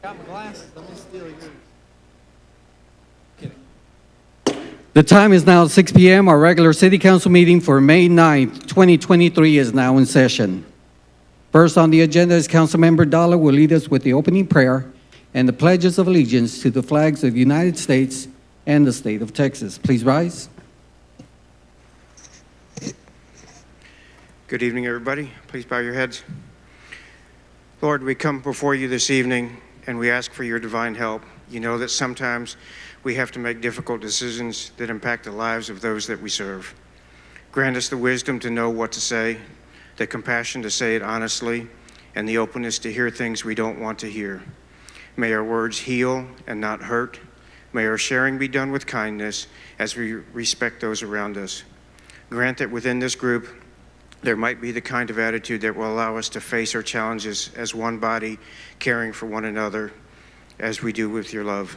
Got my glasses. Let me steal yours. Kidding. The time is now 6 p.m. Our regular City Council meeting for May 9th, 2023 is now in session. First on the agenda is Councilmember Dalla will lead us with the opening prayer and the pledges of allegiance to the flags of the United States and the state of Texas. Please rise. Good evening, everybody. Please bow your heads. Lord, we come before you this evening and we ask for your divine help. You know that sometimes we have to make difficult decisions that impact the lives of those that we serve. Grant us the wisdom to know what to say, the compassion to say it honestly, and the openness to hear things we don't want to hear. May our words heal and not hurt. May our sharing be done with kindness as we respect those around us. Grant that within this group, there might be the kind of attitude that will allow us to face our challenges as one body, caring for one another, as we do with your love.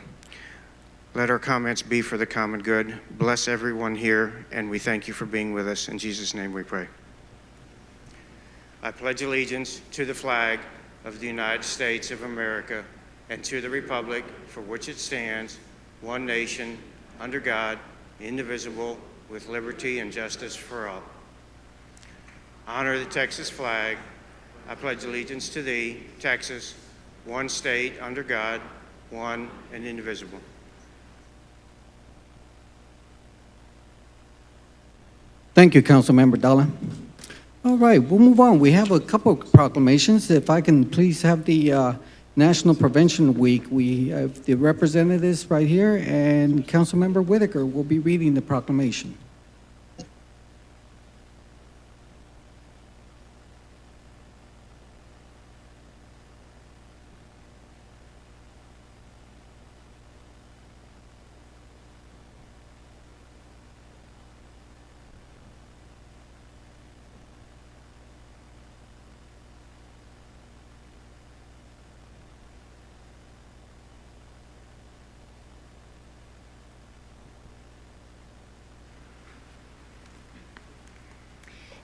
Let our comments be for the common good. Bless everyone here, and we thank you for being with us. In Jesus' name we pray. I pledge allegiance to the flag of the United States of America and to the republic for which it stands, one nation, under God, indivisible, with liberty and justice for all. Honor the Texas flag. I pledge allegiance to thee, Texas, one state under God, one and indivisible. Thank you, Councilmember Dalla. All right, we'll move on. We have a couple of proclamations. If I can please have the National Prevention Week. We have the representatives right here, and Councilmember Whitaker will be reading the proclamation.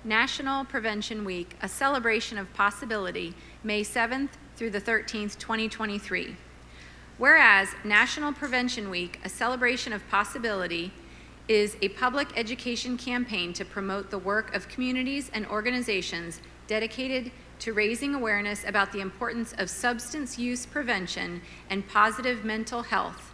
National Prevention Week, a celebration of possibility, May 7th through the 13th, 2023. Whereas National Prevention Week, a celebration of possibility, is a public education campaign to promote the work of communities and organizations dedicated to raising awareness about the importance of substance use prevention and positive mental health.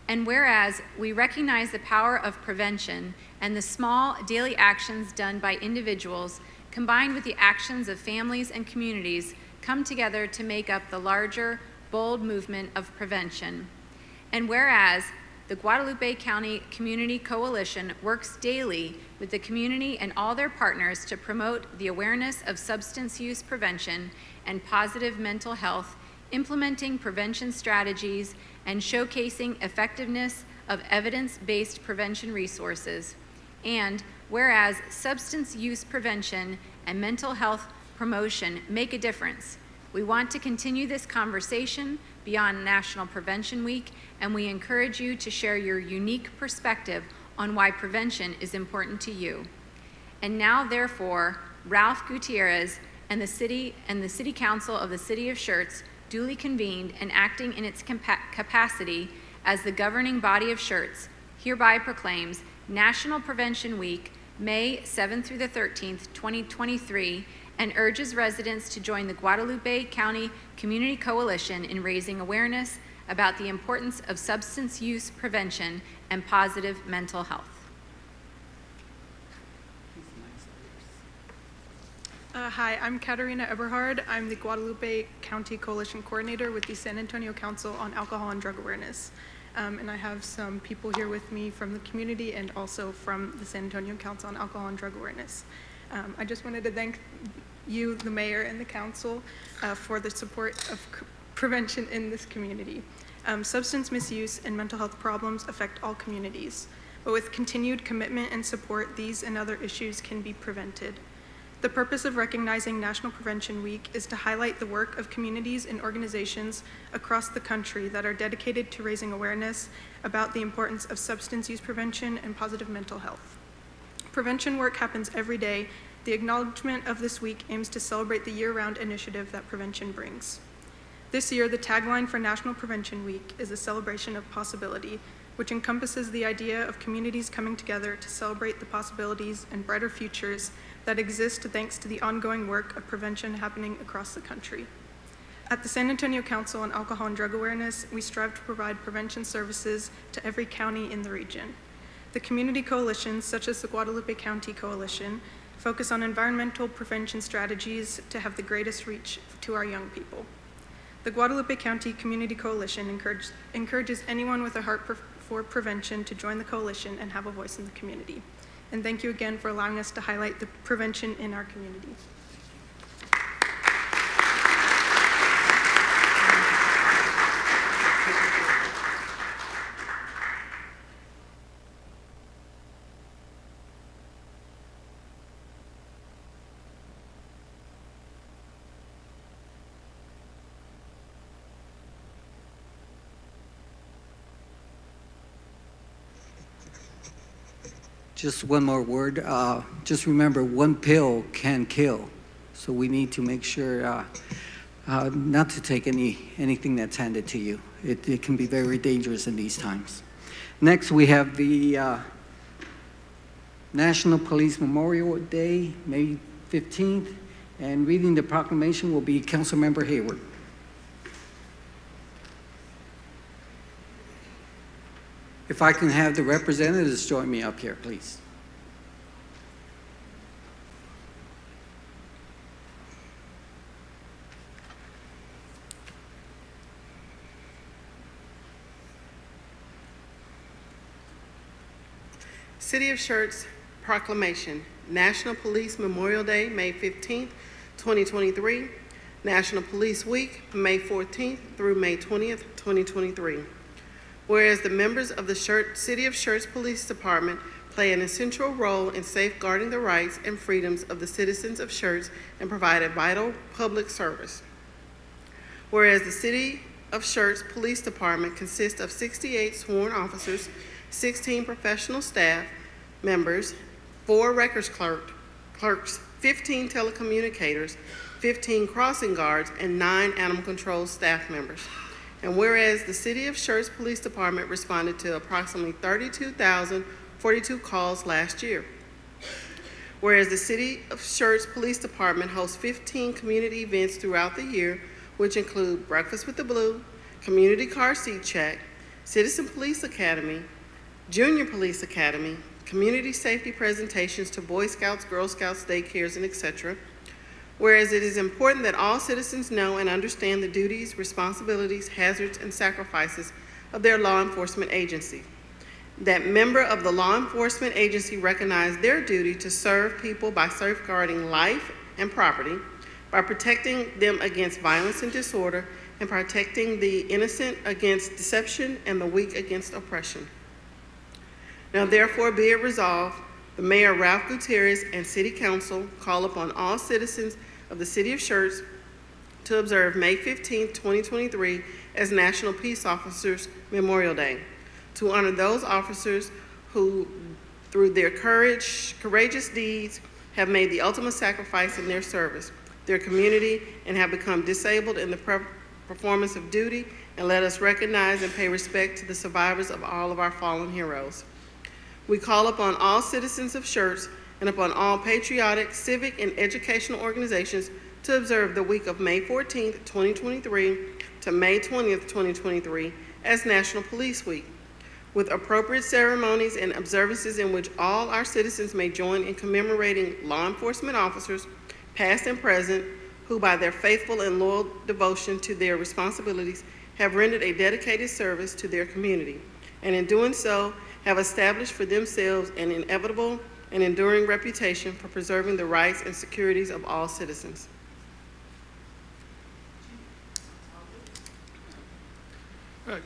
And whereas we recognize the power of prevention and the small daily actions done by individuals combined with the actions of families and communities come together to make up the larger, bold movement of prevention. And whereas the Guadalupe County Community Coalition works daily with the community and all their partners to promote the awareness of substance use prevention and positive mental health, implementing prevention strategies and showcasing effectiveness of evidence-based prevention resources. And whereas substance use prevention and mental health promotion make a difference, we want to continue this conversation beyond National Prevention Week, and we encourage you to share your unique perspective on why prevention is important to you. And now, therefore, Ralph Gutierrez and the City Council of the City of Schertz, duly convened and acting in its capacity as the governing body of Schertz, hereby proclaims National Prevention Week, May 7th through the 13th, 2023, and urges residents to join the Guadalupe County Community Coalition in raising awareness about the importance of substance use prevention and positive mental health. Hi, I'm Katarina Eberhard. I'm the Guadalupe County Coalition Coordinator with the San Antonio Council on Alcohol and Drug Awareness. And I have some people here with me from the community and also from the San Antonio Council on Alcohol and Drug Awareness. I just wanted to thank you, the mayor, and the council for the support of prevention in this community. Substance misuse and mental health problems affect all communities, but with continued commitment and support, these and other issues can be prevented. The purpose of recognizing National Prevention Week is to highlight the work of communities and organizations across the country that are dedicated to raising awareness about the importance of substance use prevention and positive mental health. Prevention work happens every day. The acknowledgement of this week aims to celebrate the year-round initiative that prevention brings. This year, the tagline for National Prevention Week is a celebration of possibility, which encompasses the idea of communities coming together to celebrate the possibilities and brighter futures that exist thanks to the ongoing work of prevention happening across the country. At the San Antonio Council on Alcohol and Drug Awareness, we strive to provide prevention services to every county in the region. The community coalitions, such as the Guadalupe County Coalition, focus on environmental prevention strategies to have the greatest reach to our young people. The Guadalupe County Community Coalition encourages anyone with a heart for prevention to join the coalition and have a voice in the community. And thank you again for allowing us to highlight the prevention in our community. Just one more word. Just remember, one pill can kill. So we need to make sure not to take anything that's handed to you. It can be very dangerous in these times. Next, we have the National Police Memorial Day, May 15th, and reading the proclamation will be Councilmember Hayward. If I can have the representatives join me up here, please. City of Schertz Proclamation, National Police Memorial Day, May 15th, 2023, National Police Week, May 14th through May 20th, 2023. Whereas the members of the City of Schertz Police Department play an essential role in safeguarding the rights and freedoms of the citizens of Schertz and provide a vital public service. Whereas the City of Schertz Police Department consists of 68 sworn officers, 16 professional staff members, 4 records clerks, 15 telecommunicators, 15 crossing guards, and 9 animal control staff members. And whereas the City of Schertz Police Department responded to approximately 32,042 calls last year. Whereas the City of Schertz Police Department hosts 15 community events throughout the year, which include Breakfast with the Blue, Community Car Seat Check, Citizen Police Academy, Junior Police Academy, community safety presentations to Boy Scouts, Girl Scouts, daycares, and etc. Whereas it is important that all citizens know and understand the duties, responsibilities, hazards, and sacrifices of their law enforcement agency. That member of the law enforcement agency recognize their duty to serve people by safeguarding life and property, by protecting them against violence and disorder, and protecting the innocent against deception and the weak against oppression. Now therefore be it resolved, the Mayor Ralph Gutierrez and City Council call upon all citizens of the City of Schertz to observe May 15, 2023 as National Peace Officers Memorial Day, to honor those officers who, through their courageous deeds, have made the ultimate sacrifice in their service, their community, and have become disabled in the performance of duty, and let us recognize and pay respect to the survivors of all of our fallen heroes. We call upon all citizens of Schertz and upon all patriotic, civic, and educational organizations to observe the week of May 14th, 2023 to May 20th, 2023 as National Police Week, with appropriate ceremonies and observances in which all our citizens may join in commemorating law enforcement officers, past and present, who by their faithful and loyal devotion to their responsibilities have rendered a dedicated service to their community, and in doing so have established for themselves an inevitable and enduring reputation for preserving the rights and securities of all citizens.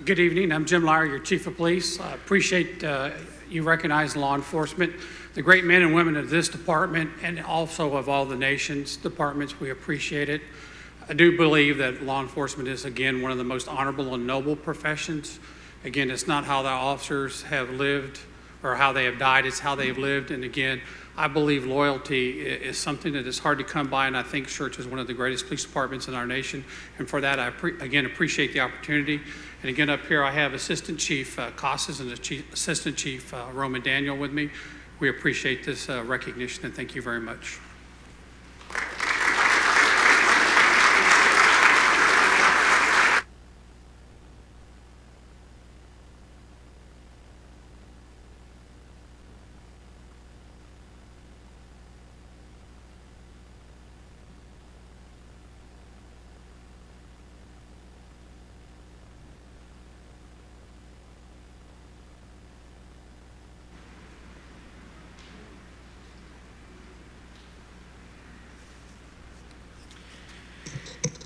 Good evening. I'm Jim Lyer, your Chief of Police. I appreciate you recognize law enforcement, the great men and women of this department, and also of all the nation's departments. We appreciate it. I do believe that law enforcement is, again, one of the most honorable and noble professions. Again, it's not how the officers have lived or how they have died, it's how they have lived. And again, I believe loyalty is something that is hard to come by, and I think Schertz is one of the greatest police departments in our nation. And for that, I again appreciate the opportunity. And again, up here, I have Assistant Chief Casas and Assistant Chief Roman Daniel with me. We appreciate this recognition, and thank you very much.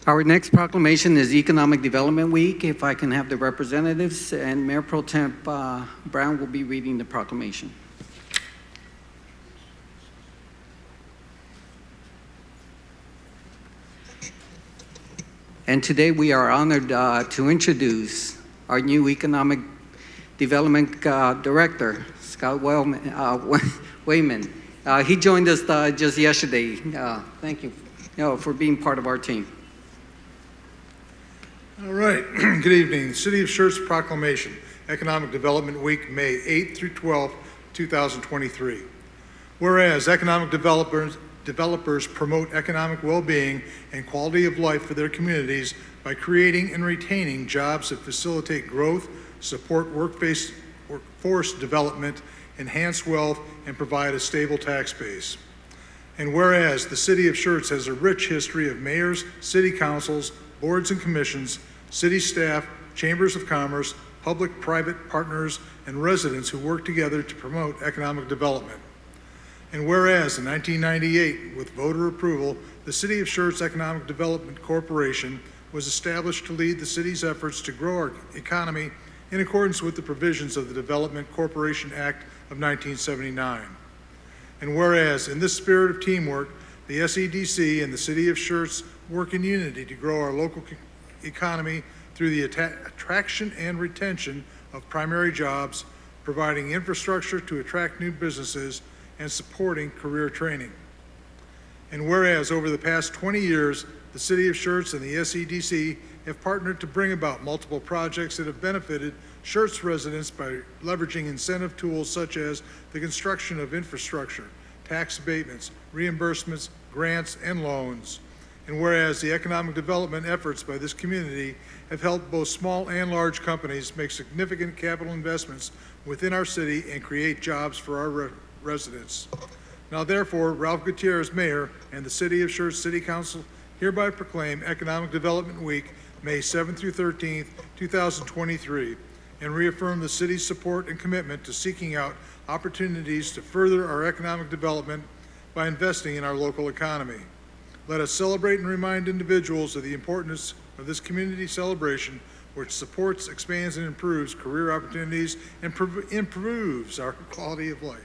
Our next proclamation is Economic Development Week. If I can have the representatives, and Mayor Pro Tem Brown will be reading the proclamation. And today we are honored to introduce our new Economic Development Director, Scott Wayman. He joined us just yesterday. Thank you, for being part of our team. All right. Good evening. The City of Schertz Proclamation, Economic Development Week, May 8th through 12th, 2023. Whereas economic developers promote economic well-being and quality of life for their communities by creating and retaining jobs that facilitate growth, support workforce development, enhance wealth, and provide a stable tax base. And whereas the City of Schertz has a rich history of mayors, city councils, boards and commissions, city staff, chambers of commerce, public-private partners, and residents who work together to promote economic development. And whereas in 1998, with voter approval, the City of Schertz Economic Development Corporation was established to lead the city's efforts to grow our economy in accordance with the provisions of the Development Corporation Act of 1979. And whereas in this spirit of teamwork, the SEDC and the City of Schertz work in unity to grow our local economy through the attraction and retention of primary jobs, providing infrastructure to attract new businesses, and supporting career training. And whereas over the past 20 years, the City of Schertz and the SEDC have partnered to bring about multiple projects that have benefited Schertz residents by leveraging incentive tools such as the construction of infrastructure, tax abatements, reimbursements, grants, and loans. And whereas the economic development efforts by this community have helped both small and large companies make significant capital investments within our city and create jobs for our residents. Now therefore, Ralph Gutierrez, Mayor, and the City of Schertz City Council hereby proclaim Economic Development Week, May 7th through 13th, 2023, and reaffirm the city's support and commitment to seeking out opportunities to further our economic development by investing in our local economy. Let us celebrate and remind individuals of the importance of this community celebration, which supports, expands, and improves career opportunities and improves our quality of life.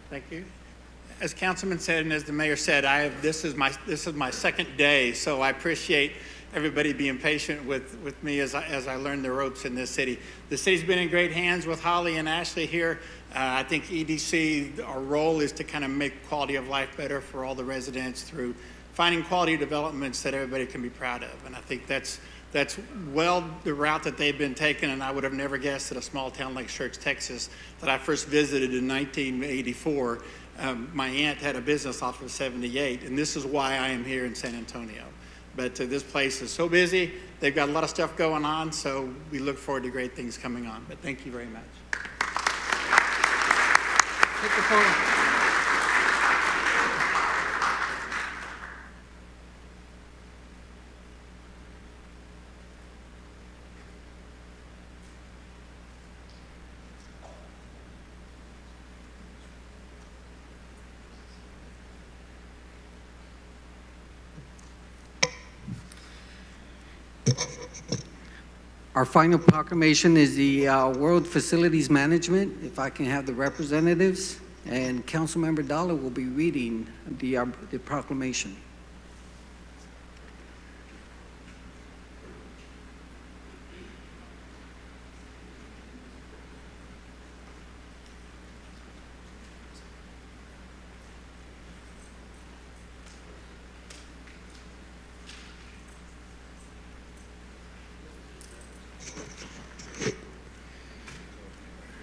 Thank you. As Councilman said and as the Mayor said, this is my second day, so I appreciate everybody being patient with me as I learn the ropes in this city. The city's been in great hands with Holly and Ashley here. I think EDC, our role is to kind of make quality of life better for all the residents through finding quality developments that everybody can be proud of. And I think that's well the route that they've been taking, and I would have never guessed that a small town like Schertz, Texas, that I first visited in 1984, my aunt had a business off of 78, and this is why I am here in San Antonio. But this place is so busy, they've got a lot of stuff going on, so we look forward to great things coming on. But thank you very much. Take the photo. Our final proclamation is the World Facilities Management. If I can have the representatives, and Councilmember Dollar will be reading the proclamation.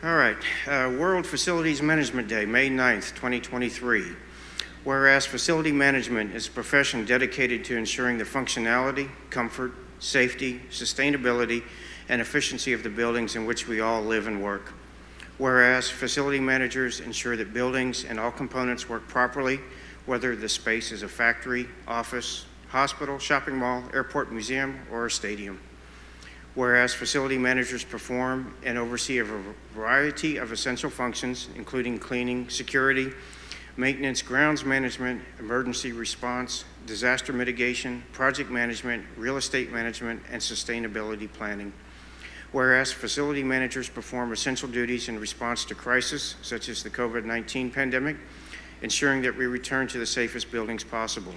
All right, World Facilities Management Day, May 9th, 2023. Whereas facility management is a profession dedicated to ensuring the functionality, comfort, safety, sustainability, and efficiency of the buildings in which we all live and work. Whereas facility managers ensure that buildings and all components work properly, whether the space is a factory, office, hospital, shopping mall, airport, museum, or a stadium. Whereas facility managers perform and oversee a variety of essential functions, including cleaning, security, maintenance, grounds management, emergency response, disaster mitigation, project management, real estate management, and sustainability planning. Whereas facility managers perform essential duties in response to crisis, such as the COVID-19 pandemic, ensuring that we return to the safest buildings possible.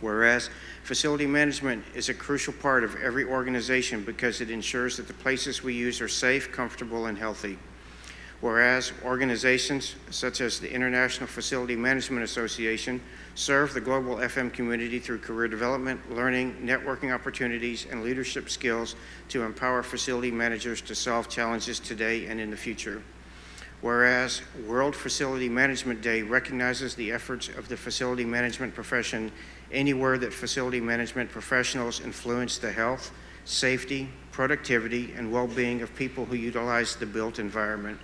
Whereas facility management is a crucial part of every organization because it ensures that the places we use are safe, comfortable, and healthy. Whereas organizations such as the International Facility Management Association serve the global FM community through career development, learning, networking opportunities, and leadership skills to empower facility managers to solve challenges today and in the future. Whereas World Facility Management Day recognizes the efforts of the facility management profession anywhere that facility management professionals influence the health, safety, productivity, and well-being of people who utilize the built environment.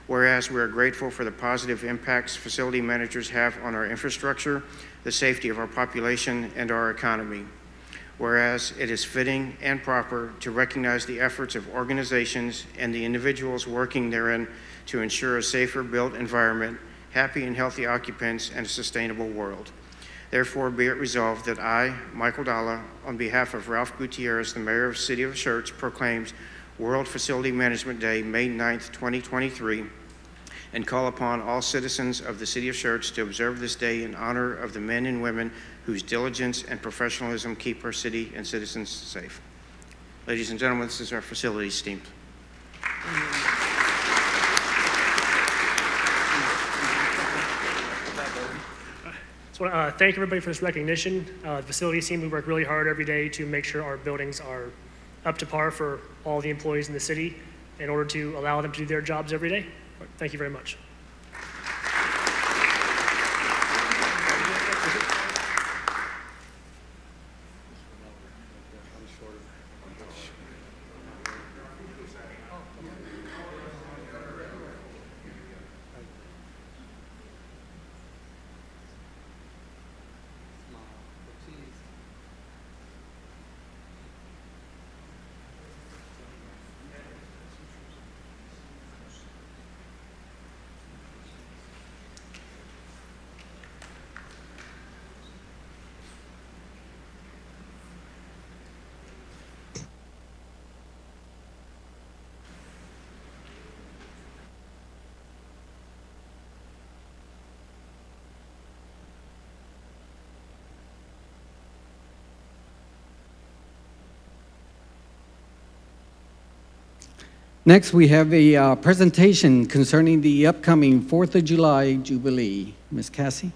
Whereas we are grateful for the positive impacts facility managers have on our infrastructure, the safety of our population, and our economy. Whereas it is fitting and proper to recognize the efforts of organizations and the individuals working therein to ensure a safer built environment, happy and healthy occupants, and a sustainable world. Therefore, be it resolved that I, Michael Dalla, on behalf of Ralph Gutierrez, the Mayor of the City of Schertz, proclaims World Facility Management Day, May 9th, 2023, and call upon all citizens of the City of Schertz to observe this day in honor of the men and women whose diligence and professionalism keep our city and citizens safe. Ladies and gentlemen, this is our facilities team. Thank everybody for this recognition. The facilities team, we work really hard every day to make sure our buildings are up to par for all the employees in the city in order to allow them to do their jobs every day. Thank you very much. Next, we have a presentation concerning the upcoming 4th of July Jubilee. Ms. Cassie?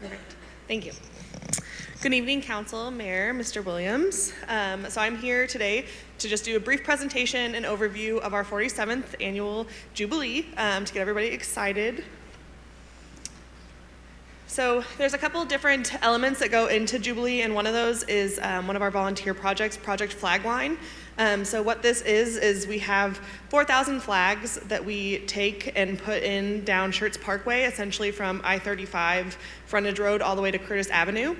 Perfect. Thank you. Good evening, Council, Mayor, Mr. Williams. So I'm here today to just do a brief presentation and overview of our 47th annual Jubilee to get everybody excited. So there's a couple different elements that go into Jubilee, and one of those is one of our volunteer projects, Project Flagline. So what this is we have 4,000 flags that we take and put in down Schertz Parkway, essentially from I-35 frontage road all the way to Curtis Avenue.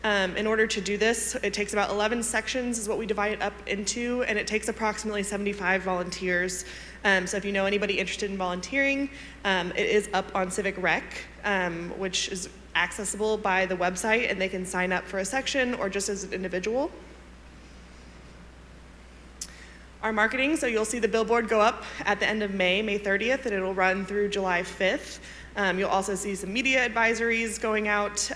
In order to do this, it takes about 11 sections is what we divide it up into, and it takes approximately 75 volunteers. So if you know anybody interested in volunteering, it is up on Civic Rec, which is accessible by the website, and they can sign up for a section or just as an individual. our marketing. So you'll see the billboard go up at the end of May 30th, and it'll run through July 5th. You'll also see some media advisories going out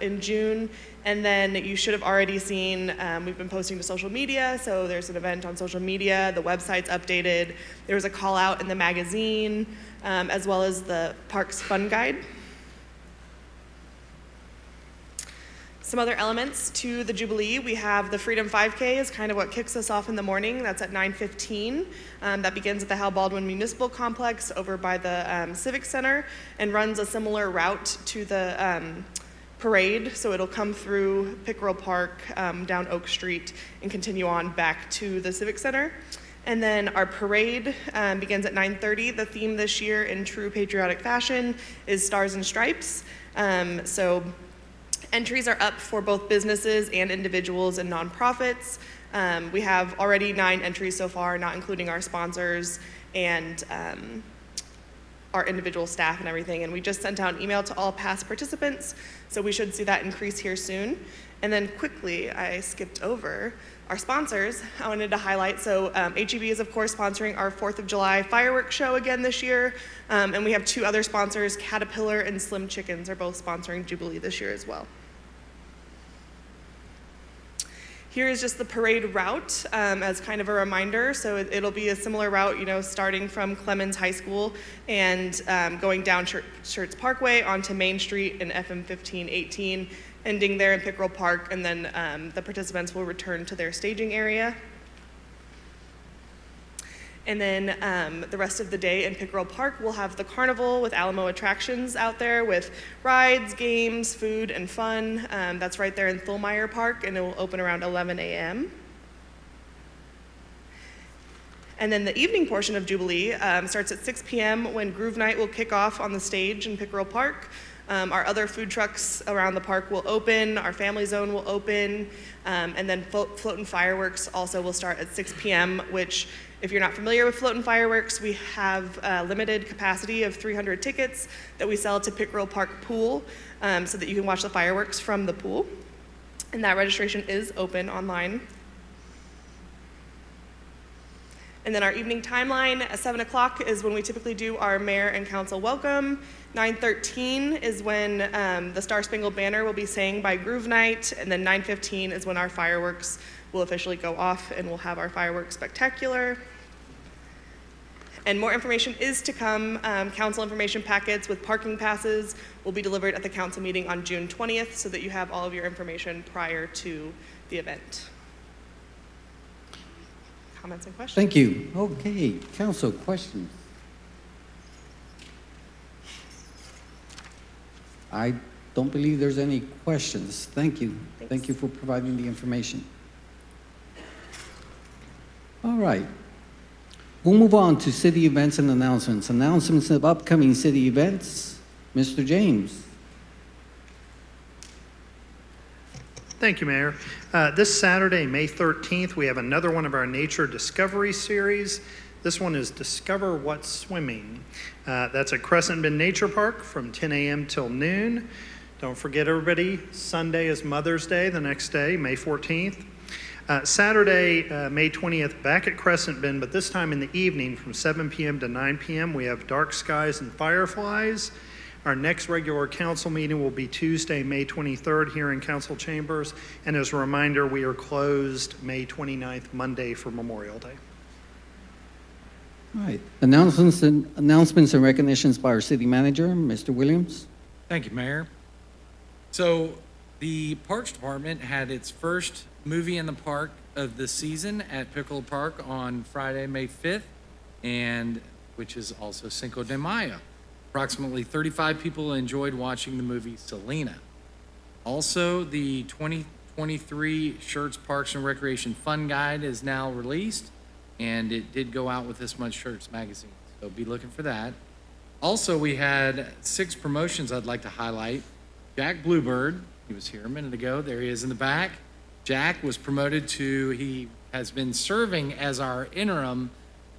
in June. And then you should have already seen, we've been posting to social media, so there's an event on social media, the website's updated, there was a call out in the magazine, as well as the Parks Fun Guide. Some other elements to the Jubilee, we have the Freedom 5K is kind of what kicks us off in the morning. That's at 9:15. That begins at the Hal Baldwin Municipal Complex over by the Civic Center and runs a similar route to the parade. So it'll come through Pickerel Park, down Oak Street, and continue on back to the Civic Center. And then our parade begins at 9:30. The theme this year, in true patriotic fashion, is Stars and Stripes. So entries are up for both businesses and individuals and nonprofits. We have already 9 entries so far, not including our sponsors and our individual staff and everything. And we just sent out an email to all past participants, so we should see that increase here soon. And then quickly, I skipped over our sponsors. I wanted to highlight, so HEB is of course sponsoring our 4th of July fireworks show again this year. And we have 2 other sponsors, Caterpillar and Slim Chickens are both sponsoring Jubilee this year as well. Here is just the parade route as kind of a reminder. So it'll be a similar route, starting from Clemens High School and going down Schertz Parkway onto Main Street and FM 1518, ending there in Pickerel Park, and then the participants will return to their staging area. And then the rest of the day in Pickerel Park, we'll have the carnival with Alamo attractions out there with rides, games, food, and fun. That's right there in Thulmeyer Park, and it will open around 11 a.m. And then the evening portion of Jubilee starts at 6 p.m. when Groove Night will kick off on the stage in Pickerel Park. Our other food trucks around the park will open, our family zone will open, and then Floatin' Fireworks also will start at 6 p.m., which, if you're not familiar with Floatin' Fireworks, we have a limited capacity of 300 tickets that we sell to Pickerel Park Pool so that you can watch the fireworks from the pool. And that registration is open online. And then our evening timeline at 7 o'clock is when we typically do our mayor and council welcome. 9:13 is when the Star Spangled Banner will be sang by Groove Night, and then 9:15 is when our fireworks will officially go off and we'll have our fireworks spectacular. And more information is to come. Council information packets with parking passes will be delivered at the council meeting on June 20th so that you have all of your information prior to the event. Comments and questions? Thank you. Okay, council, questions? I don't believe there's any questions. Thank you. Thanks. Thank you for providing the information. All right. We'll move on to city events and announcements. Announcements of upcoming city events. Mr. James. Thank you, Mayor. This Saturday, May 13th, we have another one of our Nature Discovery series. This one is Discover What's Swimming. That's at Crescent Bend Nature Park from 10 a.m. till noon. Don't forget, everybody, Sunday is Mother's Day, the next day, May 14th. Saturday, May 20th, back at Crescent Bend, but this time in the evening from 7 p.m. to 9 p.m., we have Dark Skies and Fireflies. Our next regular council meeting will be Tuesday, May 23rd here in council chambers. And as a reminder, we are closed May 29th, Monday, for Memorial Day. All right. Announcements and recognitions by our city manager, Mr. Williams. Thank you, Mayor. So the Parks Department had its first movie in the park of the season at Pickerel Park on Friday, May 5th, and which is also Cinco de Mayo. Approximately 35 people enjoyed watching the movie Selena. Also, the 2023 Schertz Parks and Recreation Fun Guide is now released, and it did go out with this month's Schertz magazine, so be looking for that. Also, we had 6 promotions I'd like to highlight. Jack Bluebird, he was here a minute ago, there he is in the back. Jack was promoted to, he has been serving as our interim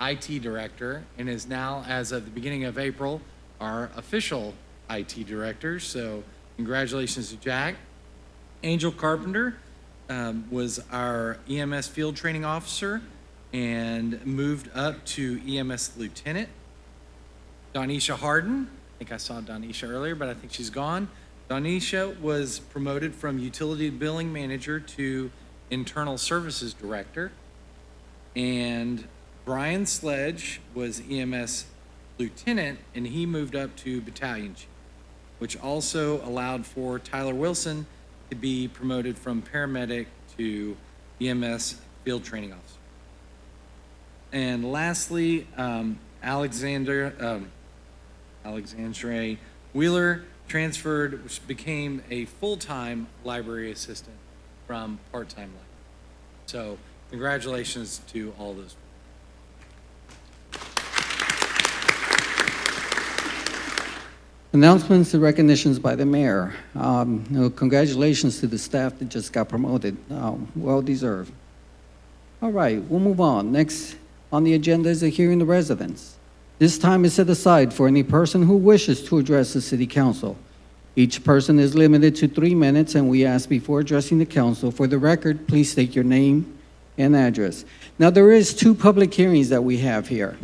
IT director and is now, as of the beginning of April, our official IT director, so congratulations to Jack. Angel Carpenter was our EMS field training officer. and moved up to EMS lieutenant. Donisha Harden, I think I saw Donisha earlier, but I think she's gone. Donisha was promoted from utility billing manager to internal services director. And Brian Sledge was EMS lieutenant, and he moved up to battalion chief, which also allowed for Tyler Wilson to be promoted from paramedic to EMS field training officer. And lastly, Alexandre Wheeler transferred, which became a full-time library assistant from part-time library. So congratulations to all those. Announcements and recognitions by the mayor. Congratulations to the staff that just got promoted. Well deserved. All right, we'll move on. Next on the agenda is a hearing the residents. This time is set aside for any person who wishes to address the city council. Each person is limited to 3 minutes, and we ask before addressing the council, for the record, please state your name and address. Now, there is 2 public hearings that we have here.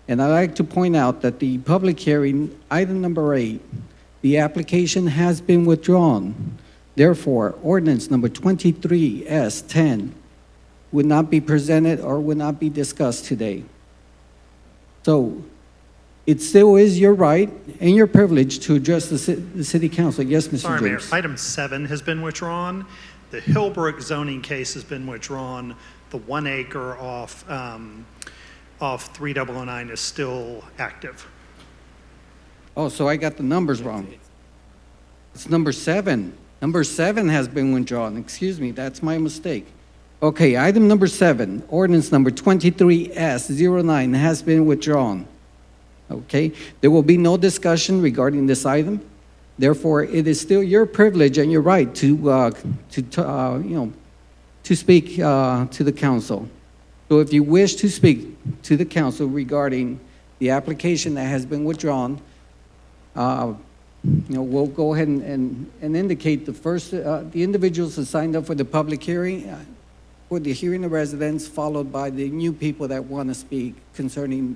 And I'd like to point out that the public hearing, item number 8, the application has been withdrawn. Therefore, ordinance number 23S10 would not be presented or would not be discussed today. So it still is your right and your privilege to address the city council. Yes, Mr. Sorry, Mayor. James. Item 7 has been withdrawn. The Hillbrook zoning case has been withdrawn. The 1 acre off 3009 is still active. Oh, so I got the numbers wrong. It's number 7. Number 7 has been withdrawn. Excuse me, that's my mistake. Okay, item number 7, ordinance number 23S09 has been withdrawn. Okay, there will be no discussion regarding this item. Therefore, it is still your privilege and your right to speak to the council. So if you wish to speak to the council regarding the application that has been withdrawn, we'll go ahead and indicate the first, the individuals that signed up for the public hearing, for the hearing of residents, followed by the new people that want to speak concerning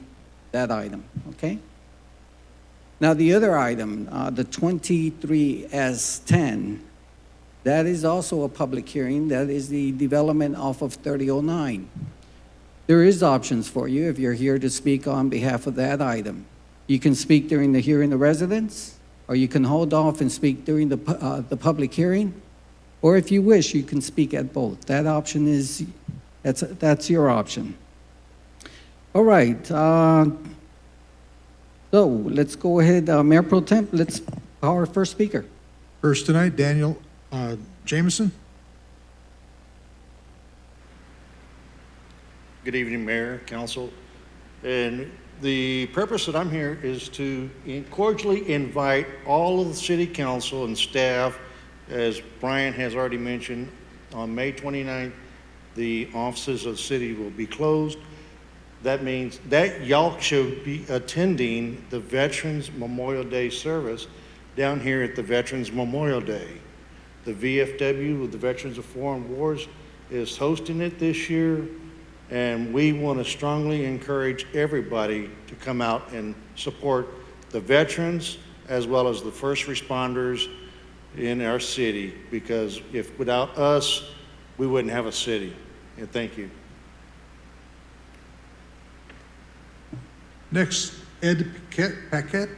that item, okay? Now, the other item, the 23S10, that is also a public hearing. That is the development off of 3009. There is options for you if you're here to speak on behalf of that item. You can speak during the hearing of residents, or you can hold off and speak during the public hearing, or if you wish, you can speak at both. That option is, that's your option. All right, so let's go ahead, Mayor Pro Tem, let's call our first speaker. First tonight, Daniel Jameson. Good evening, Mayor, Council. And the purpose that I'm here is to cordially invite all of the City Council and staff, as Brian has already mentioned, on May 29th, the offices of the city will be closed. That means that y'all should be attending the Veterans Memorial Day service down here at the Veterans Memorial Day. The VFW, the Veterans of Foreign Wars, is hosting it this year. And we want to strongly encourage everybody to come out and support the veterans as well as the first responders in our city, because if without us, we wouldn't have a city. And thank you. Next, Ed Paquette.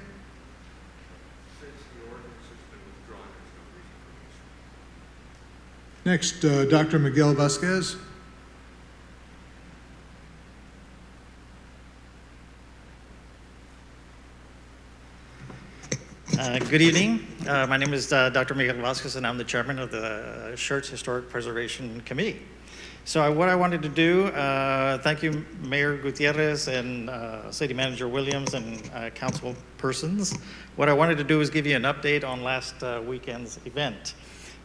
Next, Dr. Miguel Vasquez. Good evening. My name is Dr. Miguel Vasquez, and I'm the chairman of the Schertz Historic Preservation Committee. So what I wanted to do, thank you, Mayor Gutierrez and City Manager Williams and council persons. What I wanted to do is give you an update on last weekend's event.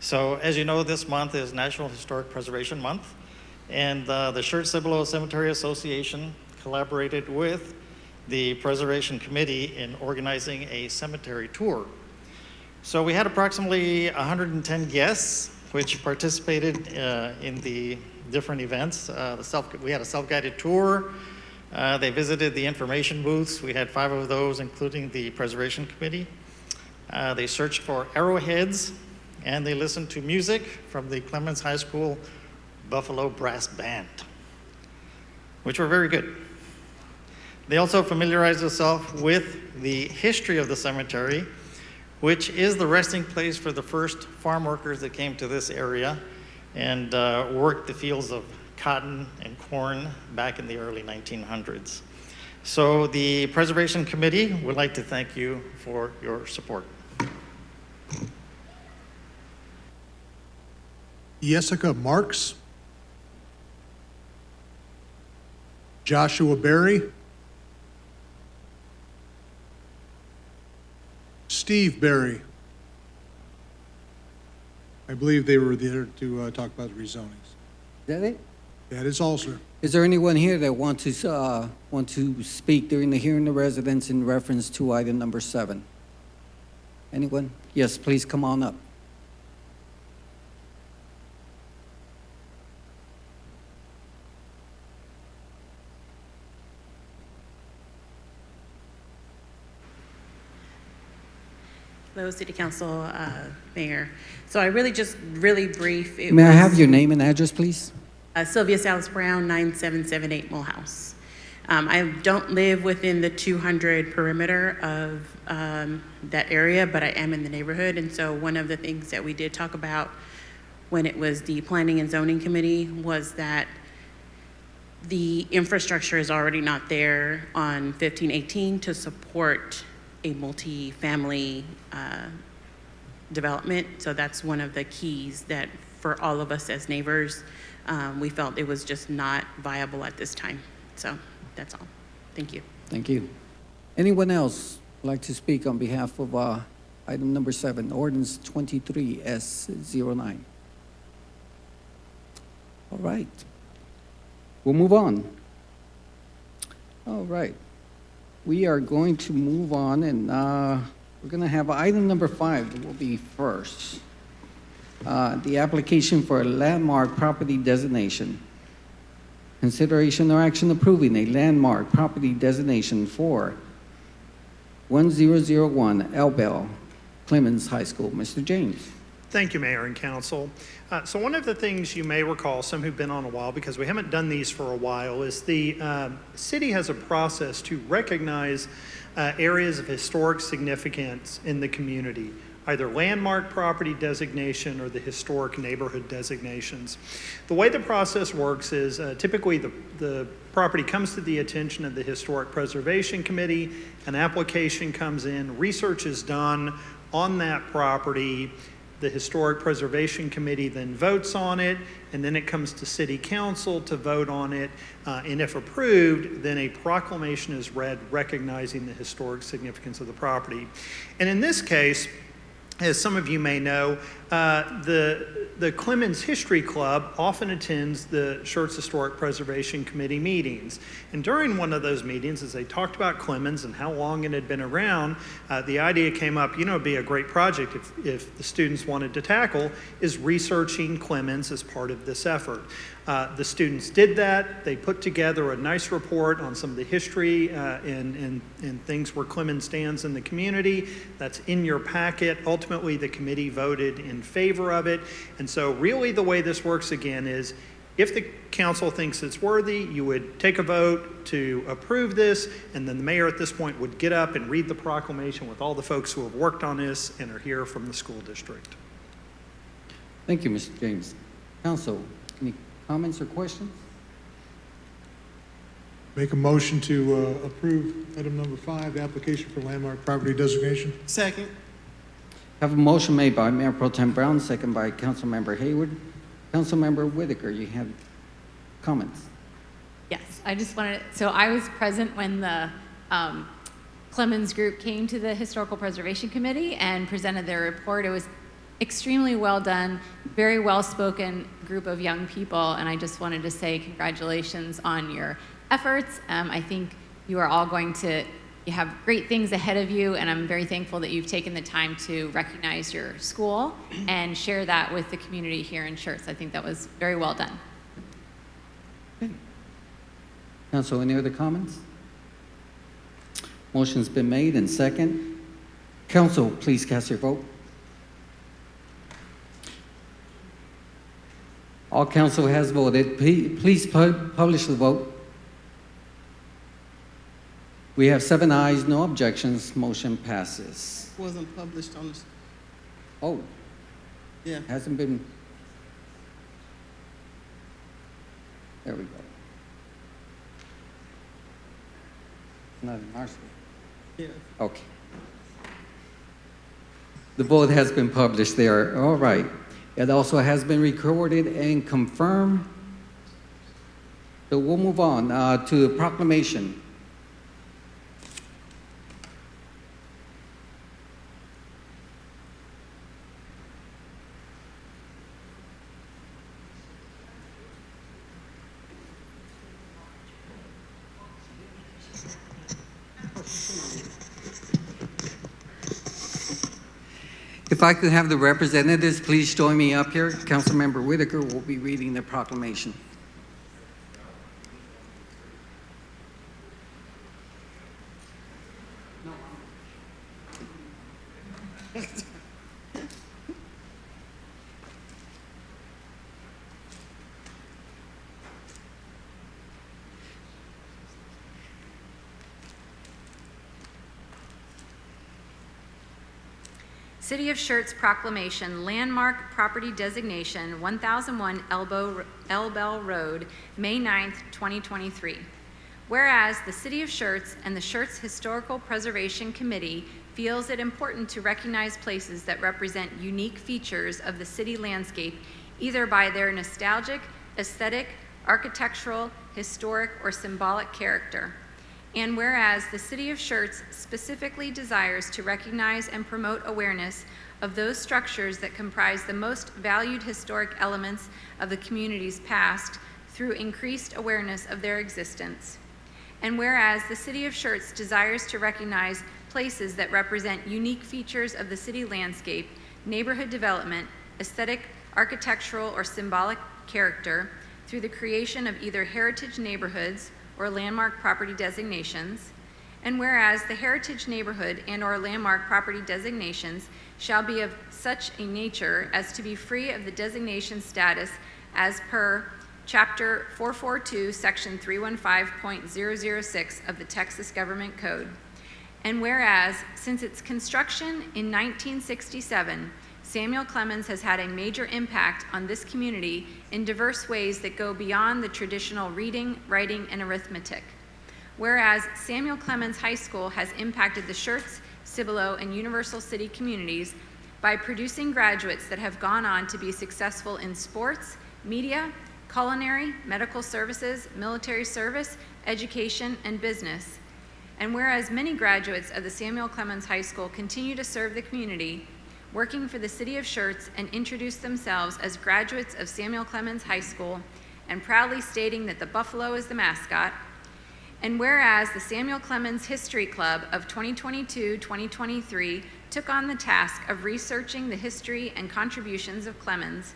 So as you know, this month is National Historic Preservation Month, and the Schertz Cibolo Cemetery Association collaborated with the Preservation Committee in organizing a cemetery tour. So we had approximately 110 guests which participated in the different events. We had a self-guided tour. They visited the information booths. We had 5 of those, including the Preservation Committee. They searched for arrowheads, and they listened to music from the Clemens High School Buffalo Brass Band, which were very good. They also familiarized themselves with the history of the cemetery, which is the resting place for the first farm workers that came to this area and worked the fields of cotton and corn back in the early 1900s. So the Preservation Committee would like to thank you for your support. Jessica Marks, Joshua Berry, Steve Berry. I believe they were there to talk about the rezonings. Is that it? That is all, sir. Is there anyone here that want to speak during the hearing of residents in reference to item number 7? Anyone? Yes, please come on up. Hello, City Council, Mayor. So I really brief. May I have your name and address, please? Sylvia Salas Brown, 9778 Mulhouse. I don't live within the 200 perimeter of that area, but I am in the neighborhood. And so one of the things that we did talk about when it was the Planning and Zoning Committee was that the infrastructure is already not there on 1518 to support a multi-family development. So that's one of the keys that for all of us as neighbors, we felt it was just not viable at this time. So that's all. Thank you. Thank you. Anyone else like to speak on behalf of item number 7, ordinance 23S09? All right. We'll move on. All right. We are going to move on, and we're going to have item number 5 that will be first. The application for a landmark property designation. Consideration or action approving a landmark property designation for 1001 Elbel, Clemens High School. Mr. James. Thank you, Mayor and Council. So one of the things you may recall, some who've been on a while, because we haven't done these for a while, is the city has a process to recognize areas of historic significance in the community, either landmark property designation or the historic neighborhood designations. The way the process works is typically the property comes to the attention of the Historic Preservation Committee, an application comes in, research is done on that property. The Historic Preservation Committee then votes on it, and then it comes to City Council to vote on it. And if approved, then a proclamation is read recognizing the historic significance of the property. And in this case, as some of you may know, the Clemens History Club often attends the Schertz Historic Preservation Committee meetings. And during one of those meetings, as they talked about Clemens and how long it had been around, the idea came up, it'd be a great project if the students wanted to tackle, is researching Clemens as part of this effort. The students did that. They put together a nice report on some of the history and things where Clemens stands in the community. That's in your packet. Ultimately, the committee voted in favor of it. And so really the way this works again is if the council thinks it's worthy, you would take a vote to approve this, and then the mayor at this point would get up and read the proclamation with all the folks who have worked on this and are here from the school district. Thank you, Mr. James. Council, any comments or questions? Make a motion to approve item number 5, application for landmark property designation. Second. Have a motion made by Mayor Pro Tem Brown, second by Councilmember Hayward. Councilmember Whitaker, you have comments? Yes, I just wanted, so I was present when the Clemens group came to the Historical Preservation Committee and presented their report. It was extremely well done, very well-spoken group of young people, and I just wanted to say congratulations on your efforts. I think you are all going to, you have great things ahead of you, and I'm very thankful that you've taken the time to recognize your school and share that with the community here in Schertz. I think that was very well done. Council, any other comments? Motion's been made and second. Council, please cast your vote. All council has voted. Please publish the vote. We have 7 ayes, no objections. Motion passes. Wasn't published on this. Oh, Yeah. hasn't been. There we go. Not in our school. Yeah. Okay. The vote has been published there. All right. It also has been recorded and confirmed. So we'll move on to the proclamation. If I could have the representatives, please join me up here. Councilmember Whitaker will be reading the proclamation. City of Schertz Proclamation, Landmark Property Designation, 1001 Elbell Road, May 9th, 2023. Whereas the City of Schertz and the Schertz Historical Preservation Committee feels it important to recognize places that represent unique features of the city landscape, either by their nostalgic, aesthetic, architectural, historic, or symbolic character. And whereas the City of Schertz specifically desires to recognize and promote awareness of those structures that comprise the most valued historic elements of the community's past through increased awareness of their existence. And whereas the City of Schertz desires to recognize places that represent unique features of the city landscape, neighborhood development, aesthetic, architectural, or symbolic character through the creation of either heritage neighborhoods or landmark property designations, and whereas the heritage neighborhood and or landmark property designations shall be of such a nature as to be free of the designation status as per Chapter 442, Section 315.006 of the Texas Government Code. And whereas, since its construction in 1967, Samuel Clemens has had a major impact on this community in diverse ways that go beyond the traditional reading, writing, and arithmetic. Whereas Samuel Clemens High School has impacted the Schertz, Cibolo, and Universal City communities by producing graduates that have gone on to be successful in sports, media, culinary, medical services, military service, education, and business. And whereas many graduates of the Samuel Clemens High School continue to serve the community, working for the City of Schertz, and introduce themselves as graduates of Samuel Clemens High School, and proudly stating that the buffalo is the mascot. And whereas the Samuel Clemens History Club of 2022-2023 took on the task of researching the history and contributions of Clemens.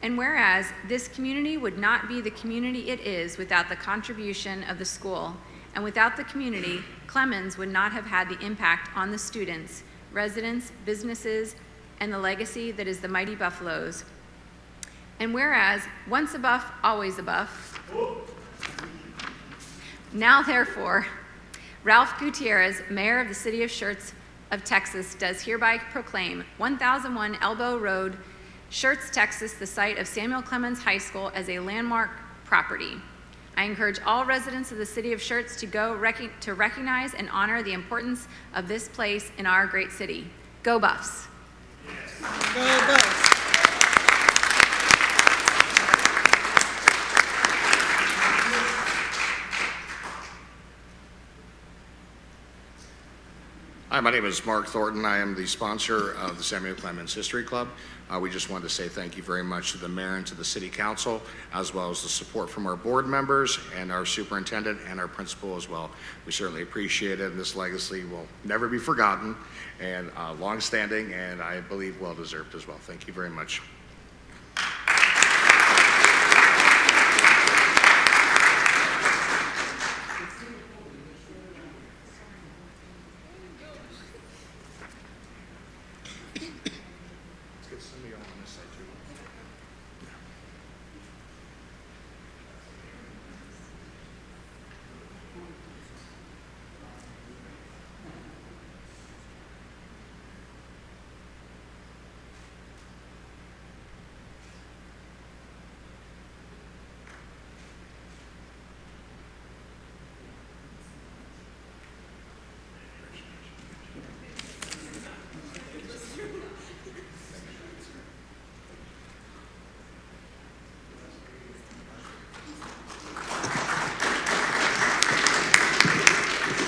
And whereas this community would not be the community it is without the contribution of the school, and without the community, Clemens would not have had the impact on the students, residents, businesses, and the legacy that is the Mighty Buffaloes. And whereas, once a buff, always a buff, now therefore, Ralph Gutierrez, Mayor of the City of Schertz of Texas, does hereby proclaim 1001 Elbow Road, Schertz, Texas, the site of Samuel Clemens High School, as a landmark property. I encourage all residents of the City of Schertz to recognize and honor the importance of this place in our great city. Go Buffs! Go Buffs! Hi, my name is Mark Thornton. I am the sponsor of the Samuel Clemens History Club. We just wanted to say thank you very much to the mayor and to the city council, as well as the support from our board members and our superintendent and our principal as well. We certainly appreciate it, and this legacy will never be forgotten, and long-standing, and I believe well-deserved as well. Thank you very much.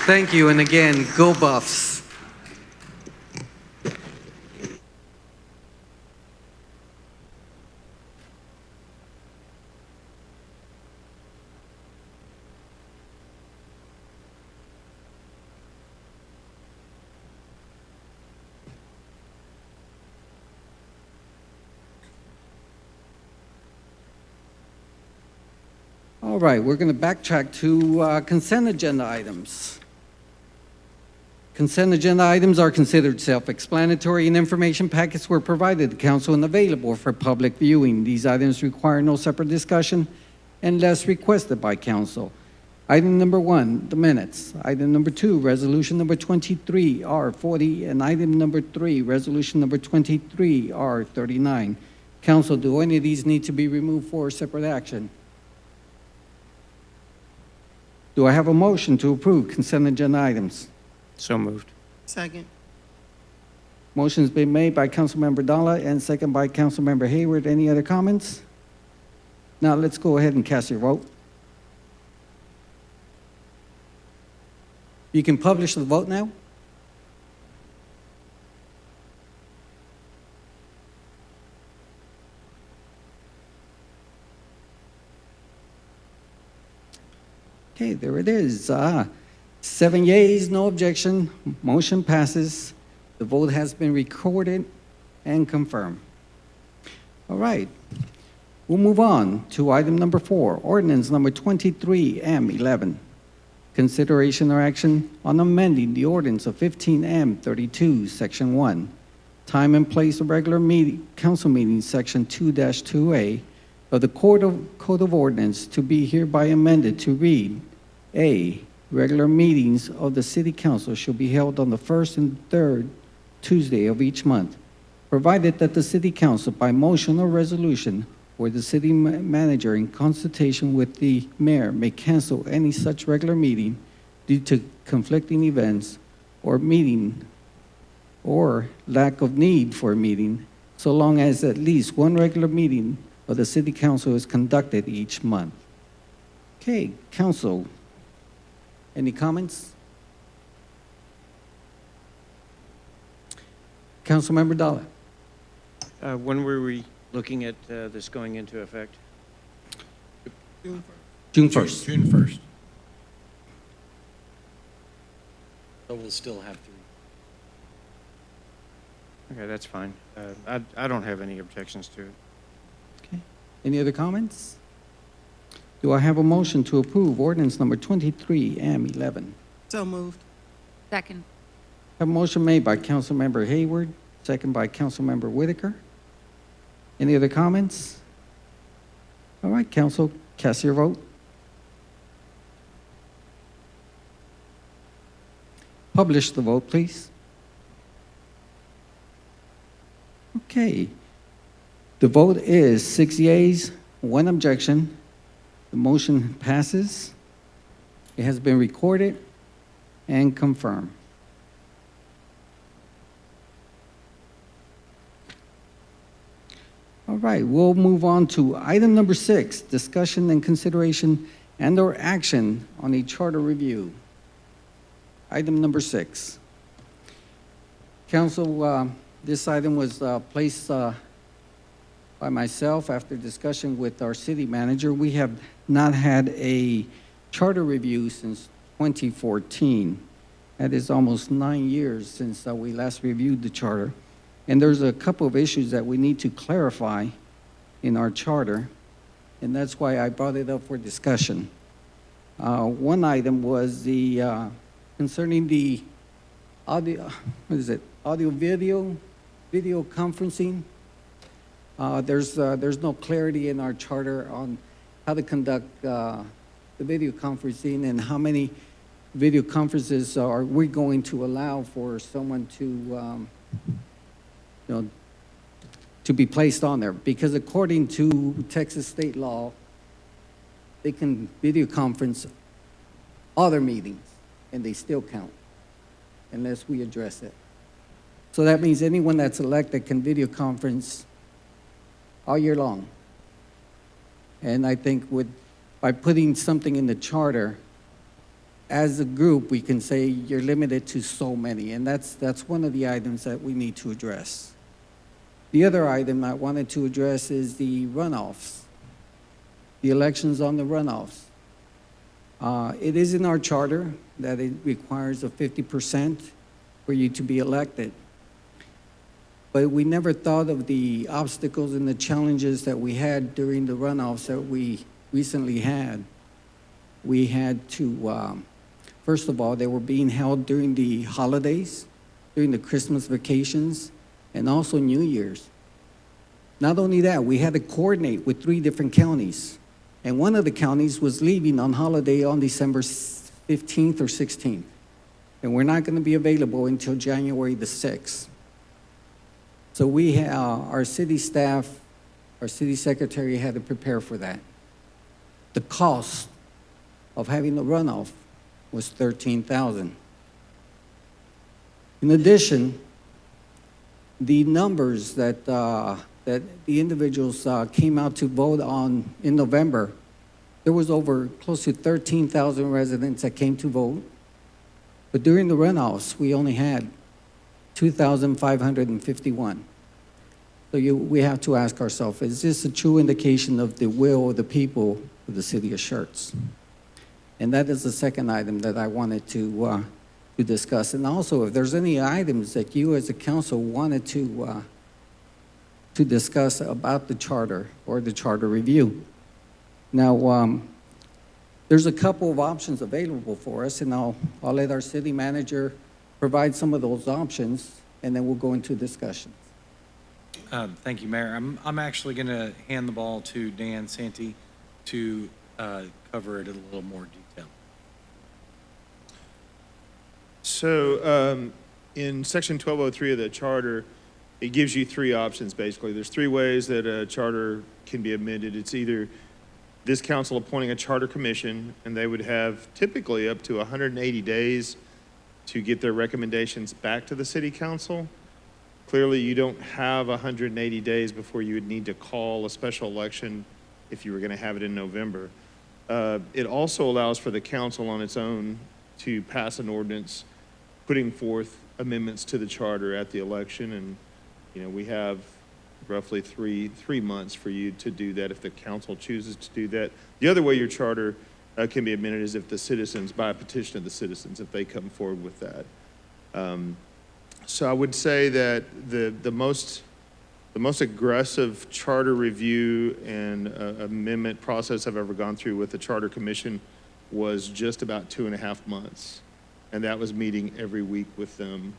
Thank you, and again, go Buffs. All right, we're going to backtrack to consent agenda items. Consent agenda items are considered self-explanatory, and information packets were provided to council and available for public viewing. These items require no separate discussion unless requested by council. Item number 1, the minutes. Item number 2, resolution number 23R40, and item number 3, resolution number 23R39. Council, do any of these need to be removed for separate action? Do I have a motion to approve consent agenda items? So moved. Second. Motion's been made by Councilmember Dalla and second by Councilmember Hayward. Any other comments? Now let's go ahead and cast your vote. You can publish the vote now. Okay, there it is. 7 yeas, no objection. Motion passes. The vote has been recorded and confirmed. All right. We'll move on to item number 4, ordinance number 23M11. Consideration or action on amending the ordinance of 15M32, Section 1. Time and place of regular council meetings, Section 2-2A of the Code of Ordinance to be hereby amended to read, A, regular meetings of the City Council shall be held on the first and third Tuesday of each month, provided that the City Council, by motion or resolution, or the city manager in consultation with the mayor, may cancel any such regular meeting due to conflicting events or meeting or lack of need for a meeting, so long as at least one regular meeting of the City Council is conducted each month. Okay, Council. Any comments? Councilmember Dalla. When were we looking at this going into effect? June 1st. June 1st. So we'll still have to. Okay, that's fine. I don't have any objections to it. Okay. Any other comments? Do I have a motion to approve ordinance number 23M11? So moved. Second. A motion made by Councilmember Hayward, second by Councilmember Whitaker. Any other comments? All right, Council, cast your vote. Publish the vote, please. Okay. The vote is 6 yeas, 1 objection. The motion passes. It has been recorded and confirmed. All right, we'll move on to item number 6, discussion and consideration and/or action on a charter review. Item number 6. Council, this item was placed by myself after discussion with our city manager. We have not had a charter review since 2014. That is almost 9 years since we last reviewed the charter. And there's a couple of issues that we need to clarify in our charter, and that's why I brought it up for discussion. One item was the concerning the audio, video conferencing. There's no clarity in our charter on how to conduct the video conferencing and how many video conferences are we going to allow for someone to, to be placed on there. Because according to Texas state law, they can video conference other meetings and they still count unless we address it. So that means anyone that's elected can video conference all year long. And I think by putting something in the charter, as a group, we can say you're limited to so many, and that's one of the items that we need to address. The other item I wanted to address is the runoffs, the elections on the runoffs. It is in our charter that it requires a 50% for you to be elected. But we never thought of the obstacles and the challenges that we had during the runoffs that we recently had. We had to, first of all, they were being held during the holidays, during the Christmas vacations, and also New Year's. Not only that, we had to coordinate with 3 different counties. And one of the counties was leaving on holiday on December 15th or 16th. And we're not going to be available until January the 6th. So we, our city staff, our city secretary had to prepare for that. The cost of having a runoff was $13,000. In addition, the numbers that the individuals came out to vote on in November, there was over close to 13,000 residents that came to vote. But during the runoffs, we only had 2,551. So we have to ask ourselves, is this a true indication of the will of the people of the city of Schertz? And that is the second item that I wanted to discuss. And also, if there's any items that you as a council wanted to discuss about the charter or the charter review. Now, there's a couple of options available for us, and I'll let our city manager provide some of those options, and then we'll go into discussion. Thank you, Mayor. I'm actually going to hand the ball to Dan Santee to cover it in a little more detail. So in section 1203 of the charter, it gives you 3 options basically. There's 3 ways that a charter can be amended. It's either this council appointing a charter commission, and they would have typically up to 180 days to get their recommendations back to the city council. Clearly, you don't have 180 days before you would need to call a special election if you were going to have it in November. It also allows for the council on its own to pass an ordinance putting forth amendments to the charter at the election, and we have roughly three months for you to do that if the council chooses to do that. The other way your charter can be amended is if the citizens, by a petition of the citizens, if they come forward with that. So I would say that the most aggressive charter review and amendment process I've ever gone through with the Charter Commission was just about 2.5 months. And that was meeting every week with them.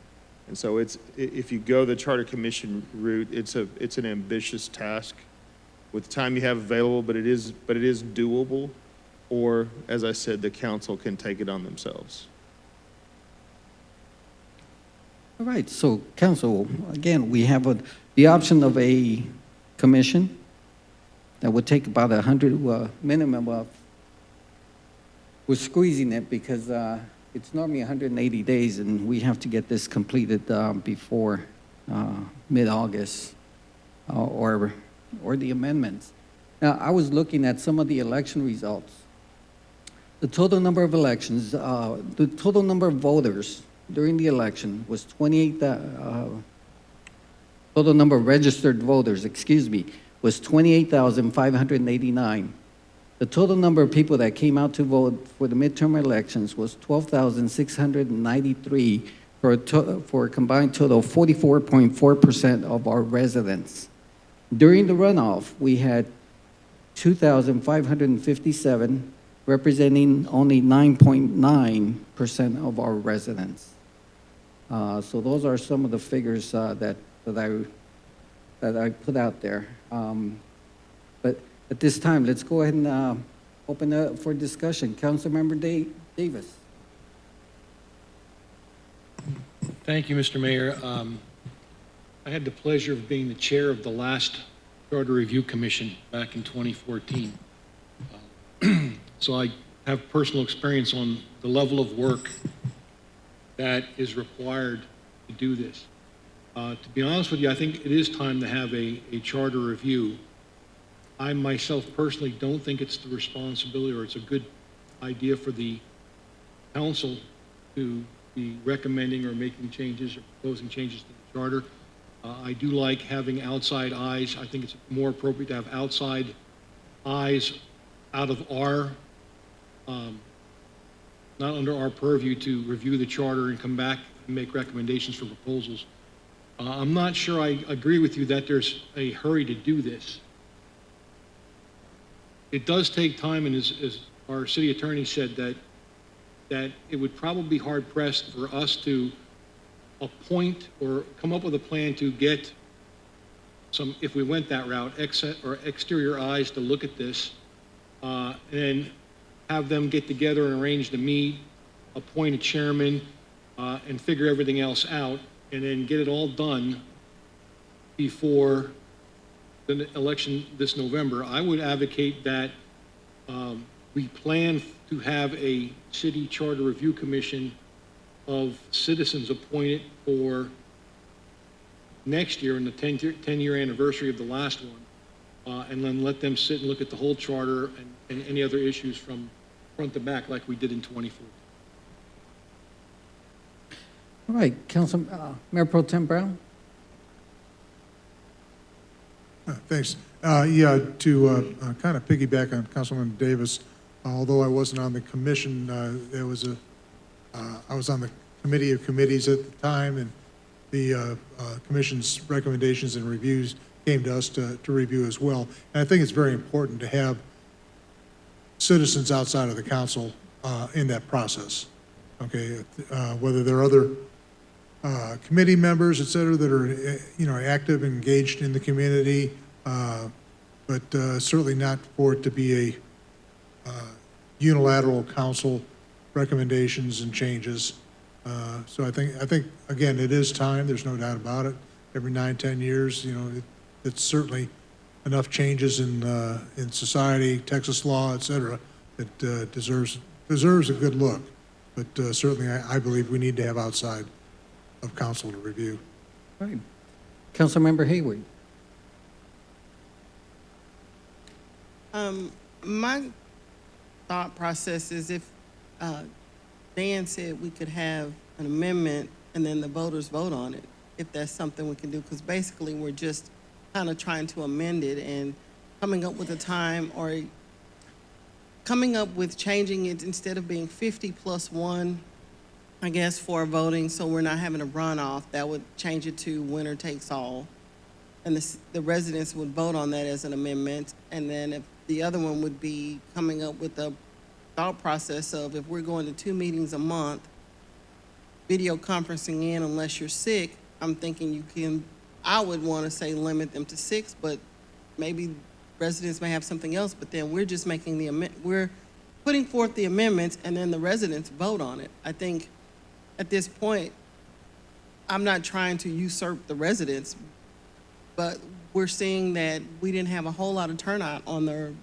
And so if you go the Charter Commission route, it's an ambitious task with the time you have available, but it is doable. Or, as I said, the council can take it on themselves. All right, so council, again, we have the option of a commission that would take about 100 minimum of. We're squeezing it because it's normally 180 days, and we have to get this completed before mid-August or the amendments. Now, I was looking at some of the election results. The total number of elections, the total number of voters during the election was total number of registered voters, was 28,589. The total number of people that came out to vote for the midterm elections was 12,693 for a combined total of 44.4% of our residents. During the runoff, we had 2,557 representing only 9.9% of our residents. So those are some of the figures that I that I put out there. But at this time, let's go ahead and open up for discussion. Councilmember Davis. Thank you, Mr. Mayor. I had the pleasure of being the chair of the last Charter Review Commission back in 2014. So I have personal experience on the level of work that is required to do this. To be honest with you, I think it is time to have a charter review. I myself personally don't think it's the responsibility or it's a good idea for the council to be recommending or making changes or proposing changes to the charter. I do like having outside eyes. I think it's more appropriate to have outside eyes out of our, not under our purview, to review the charter and come back and make recommendations for proposals. I'm not sure I agree with you that there's a hurry to do this. It does take time, and as our city attorney said, that it would probably be hard pressed for us to appoint or come up with a plan to get some, if we went that route, exterior eyes to look at this, and then have them get together and arrange to meet, appoint a chairman, and figure everything else out, and then get it all done before the election this November. I would advocate that we plan to have a city charter review commission of citizens appointed for next year in the 10-year anniversary of the last one, and then let them sit and look at the whole charter and any other issues from front to back like we did in 2014. All right, Mayor Pro Tem Brown. Thanks. Yeah, to kind of piggyback on Councilman Davis, although I wasn't on the commission, there was I was on the committee of committees at the time, and the commission's recommendations and reviews came to us to review as well. And I think it's very important to have citizens outside of the council in that process. Okay, whether there are other committee members, et cetera, that are active and engaged in the community, but certainly not for it to be a unilateral council recommendations and changes. So I think again, it is time. There's no doubt about it. Every 9-10 years, it's certainly enough changes in society, Texas law, et cetera, that deserves a good look. But certainly, I believe we need to have outside of council to review. All right, Councilmember Hayward. My thought process is if Dan said we could have an amendment and then the voters vote on it, if that's something we can do, because basically we're just kind of trying to amend it and coming up with a time or coming up with changing it instead of being 50 plus 1, I guess, for voting, so we're not having a runoff. That would change it to winner takes all. And the residents would vote on that as an amendment. And then if the other one would be coming up with a thought process of if we're going to 2 meetings a month, video conferencing in unless you're sick, I'm thinking I would want to say limit them to 6, but maybe residents may have something else, but then we're just making we're putting forth the amendments and then the residents vote on it. I think at this point, I'm not trying to usurp the residents, but we're seeing that we didn't have a whole lot of turnout on the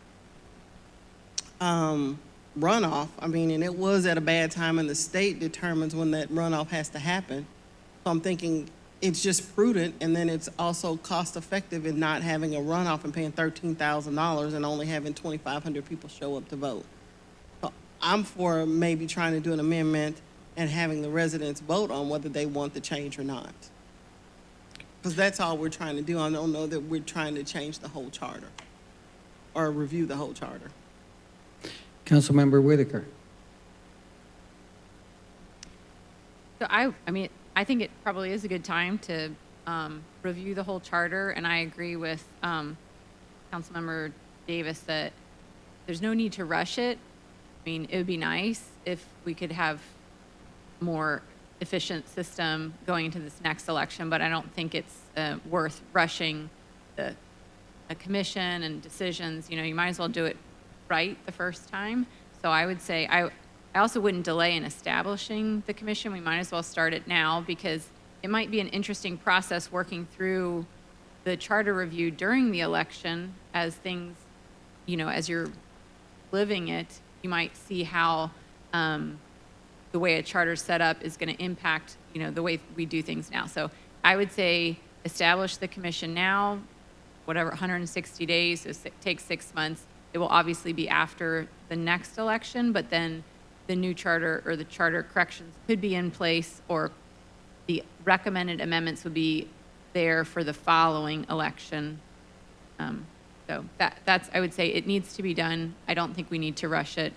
runoff. I mean, and it was at a bad time, and the state determines when that runoff has to happen. So I'm thinking it's just prudent, and then it's also cost effective in not having a runoff and paying $13,000 and only having 2,500 people show up to vote. So I'm for maybe trying to do an amendment and having the residents vote on whether they want the change or not. Because that's all we're trying to do. I don't know that we're trying to change the whole charter or review the whole charter. Councilmember Whitaker. So I mean, I think it probably is a good time to review the whole charter, and I agree with Councilmember Davis that there's no need to rush it. I mean, it would be nice if we could have more efficient system going into this next election, but I don't think it's worth rushing a commission and decisions, you might as well do it right the first time. So I would say, I also wouldn't delay in establishing the commission. We might as well start it now, because it might be an interesting process working through the charter review during the election as things, as you're living it, you might see how the way a charter is set up is going to impact, the way we do things now. So I would say establish the commission now, whatever, 160 days, so it takes 6 months. It will obviously be after the next election, but then the new charter or the charter corrections could be in place, or the recommended amendments would be there for the following election. So that's, I would say it needs to be done. I don't think we need to rush it,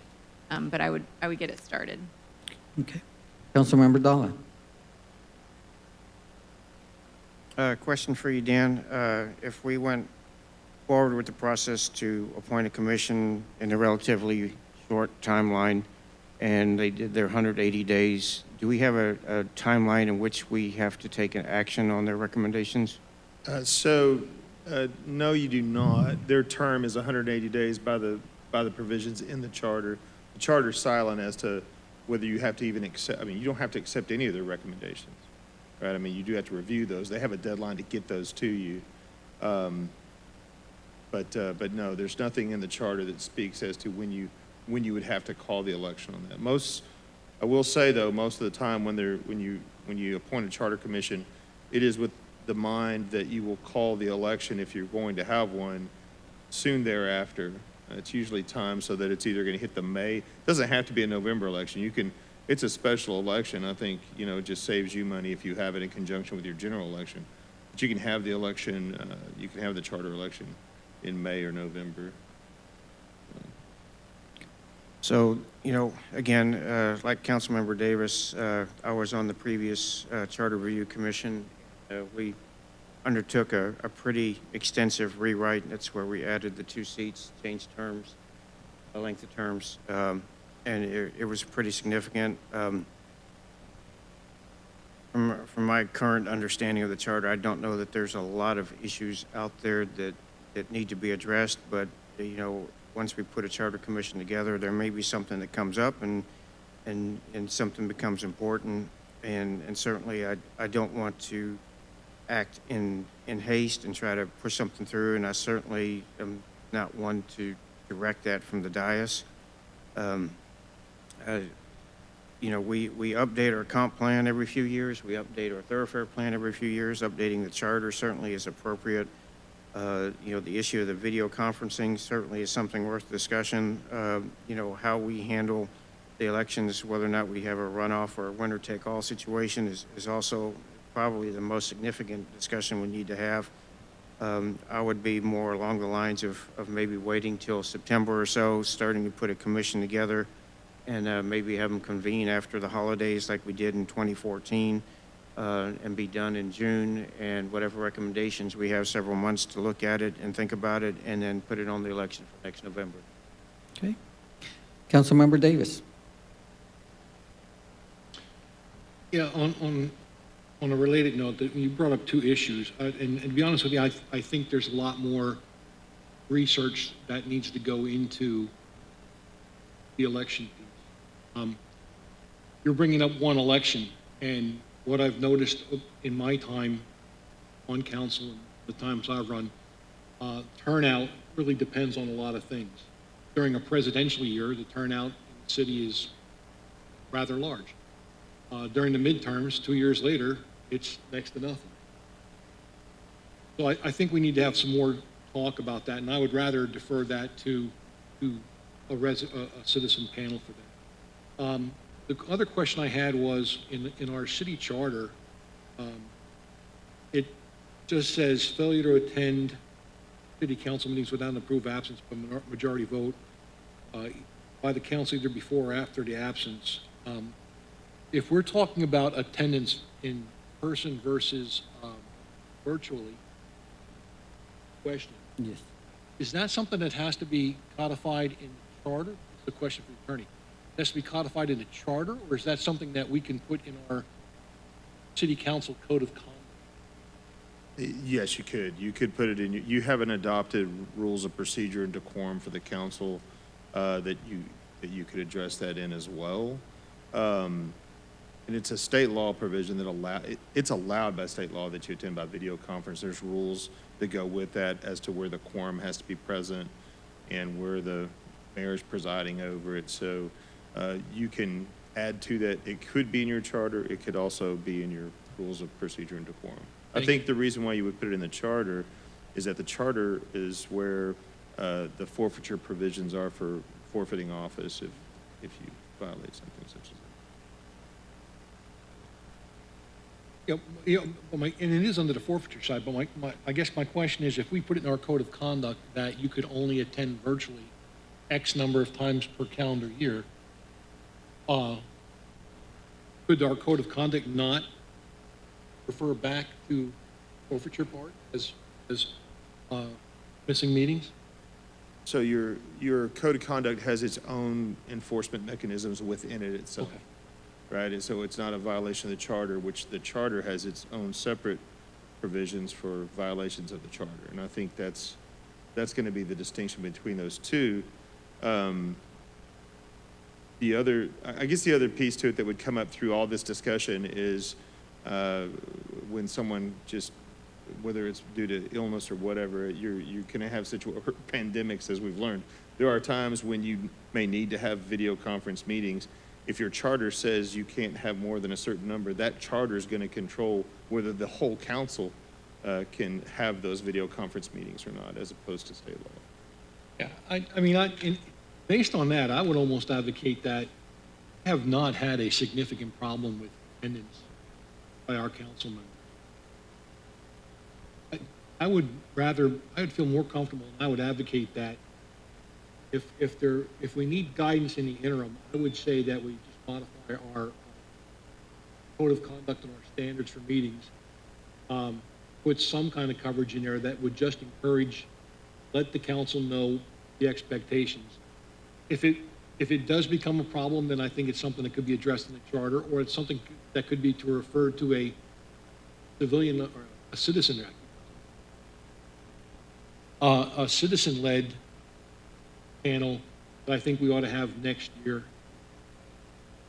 but I would get it started. Okay. Councilmember Dalla. Question for you, Dan. If we went forward with the process to appoint a commission in a relatively short timeline, and they did their 180 days, do we have a timeline in which we have to take an action on their recommendations? No, you do not. Their term is 180 days by the provisions in the charter. The charter's silent as to whether you have to even accept. You don't have to accept any of their recommendations, right? You do have to review those. They have a deadline to get those to you. But no, there's nothing in the charter that speaks as to when you would have to call the election on that. I will say though, most of the time when you appoint a charter commission, it is with the mind that you will call the election, if you're going to have one, soon thereafter. It's usually timed so that it's either going to hit the May. It doesn't have to be a November election. It's a special election. I think, it just saves you money if you have it in conjunction with your general election. But you can have the election, you can have the charter election in May or November. So, again, like Councilmember Davis, I was on the previous Charter Review Commission. We undertook a pretty extensive rewrite. That's where we added the 2 seats, changed terms, the length of terms, and it was pretty significant. From my current understanding of the charter, I don't know that there's a lot of issues out there that need to be addressed, but, once we put a charter commission together, there may be something that comes up and something becomes important, and certainly I don't want to act in haste and try to push something through, and I certainly am not one to direct that from the dais. We update our comp plan every few years. We update our thoroughfare plan every few years. Updating the charter certainly is appropriate. The issue of the video conferencing certainly is something worth discussion. How we handle the elections, whether or not we have a runoff or a winner-take-all situation is also probably the most significant discussion we need to have. I would be more along the lines of maybe waiting till September or so, starting to put a commission together, and maybe have them convene after the holidays like we did in 2014. And be done in June, and whatever recommendations, we have several months to look at it and think about it, and then put it on the election for next November. Okay. Councilmember Davis. Yeah, on a related note, that you brought up 2 issues, and to be honest with you, I think there's a lot more research that needs to go into the election piece. You're bringing up one election, and what I've noticed in my time on council and the times I've run, turnout really depends on a lot of things. During a presidential year, the turnout in the city is rather large. During the midterms, 2 years later, it's next to nothing. So I think we need to have some more talk about that, and I would rather defer that to a citizen panel for that. The other question I had was in our city charter, it just says failure to attend city council meetings without an approved absence by majority vote by the council either before or after the absence. If we're talking about attendance in person versus virtually, question. Yes. Is that something that has to be codified in the charter? It's a question for the attorney. Has to be codified in the charter, or is that something that we can put in our city council code of conduct? Yes, you could. You could put it in, you have an adopted rules of procedure and decorum for the council that you could address that in as well. And it's a state law provision that it's allowed by state law that you attend by video conference. There's rules that go with that as to where the quorum has to be present and where the mayor is presiding over it. So you can add to that. It could be in your charter. It could also be in your rules of procedure and decorum. I think the reason why you would put it in the charter is that the charter is where the forfeiture provisions are for forfeiting office if you violate something such as that. And it is under the forfeiture side, but I guess my question is, if we put it in our code of conduct that you could only attend virtually X number of times per calendar year, could our code of conduct not refer back to forfeiture part as missing meetings? So your code of conduct has its own enforcement mechanisms within it itself. Okay. Right, and so it's not a violation of the charter, which the charter has its own separate provisions for violations of the charter. And I think that's going to be the distinction between those two. I guess the other piece to it that would come up through all this discussion is when someone just, whether it's due to illness or whatever, you're going to have pandemics, as we've learned. There are times when you may need to have video conference meetings. If your charter says you can't have more than a certain number, that charter is going to control whether the whole council can have those video conference meetings or not, as opposed to state law. Yeah, based on that, I would almost advocate that I have not had a significant problem with attendance by our council members. I would feel more comfortable, and I would advocate that if we need guidance in the interim, I would say that we just modify our code of conduct and our standards for meetings, put some kind of coverage in there that would just let the council know the expectations. If it does become a problem, then I think it's something that could be addressed in the charter, or it's something that could be to refer to a civilian or a citizen, a citizen-led panel that I think we ought to have next year. I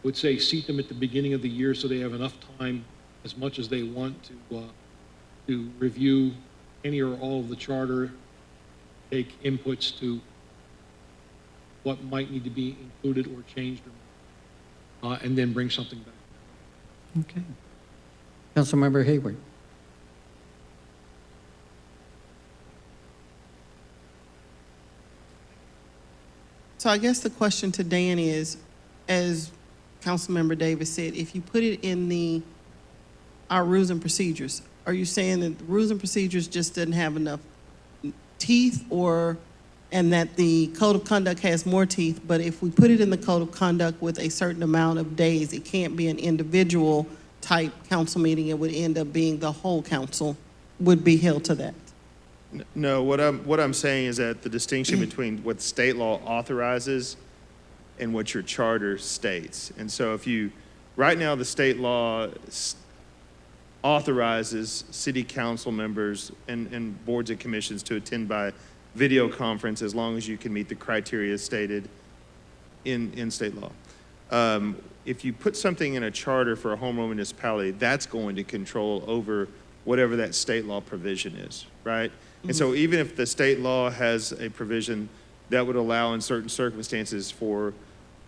would say seat them at the beginning of the year so they have enough time, as much as they want, to review any or all of the charter, take inputs to what might need to be included or changed, and then bring something back. Okay. Councilmember Hayward. So I guess the question to Dan is, as Councilmember Davis said, if you put it in our rules and procedures, are you saying that the rules and procedures just didn't have enough teeth, and that the code of conduct has more teeth, but if we put it in the code of conduct with a certain amount of days, it can't be an individual type council meeting, it would end up being the whole council would be held to that? No, what I'm saying is that the distinction between what state law authorizes and what your charter states. And so right now the state law authorizes city council members and boards and commissions to attend by video conference as long as you can meet the criteria stated in state law. If you put something in a charter for a home rule municipality, that's going to control over whatever that state law provision is, right? And so even if the state law has a provision that would allow in certain circumstances for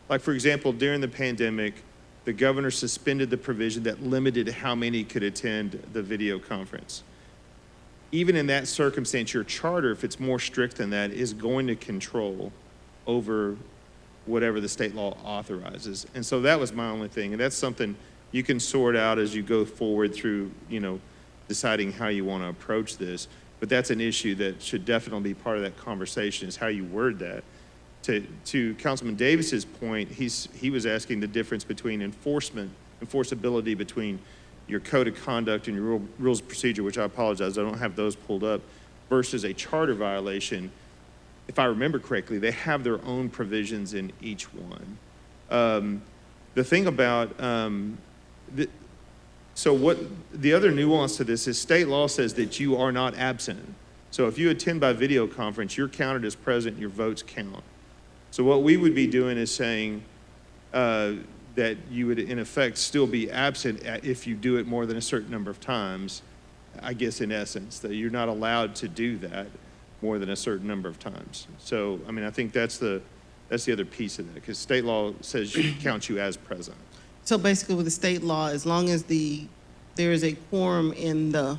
example, during the pandemic, the governor suspended the provision that limited how many could attend the video conference. Even in that circumstance, your charter, if it's more strict than that, is going to control over whatever the state law authorizes. And so that was my only thing. And that's something you can sort out as you go forward through, deciding how you want to approach this. But that's an issue that should definitely be part of that conversation, is how you word that. To Councilman Davis's point, he was asking the difference between enforceability between your code of conduct and your rules of procedure, which I apologize, I don't have those pulled up, versus a charter violation. If I remember correctly, they have their own provisions in each one. The thing about, So what, the other nuance to this is state law says that you are not absent. So if you attend by video conference, you're counted as present, your votes count. So what we would be doing is saying that you would in effect still be absent if you do it more than a certain number of times, I guess in essence, that you're not allowed to do that more than a certain number of times. So, I mean, I think that's the other piece of that, because state law says counts you as present. So basically with the state law, as long as there is a quorum in the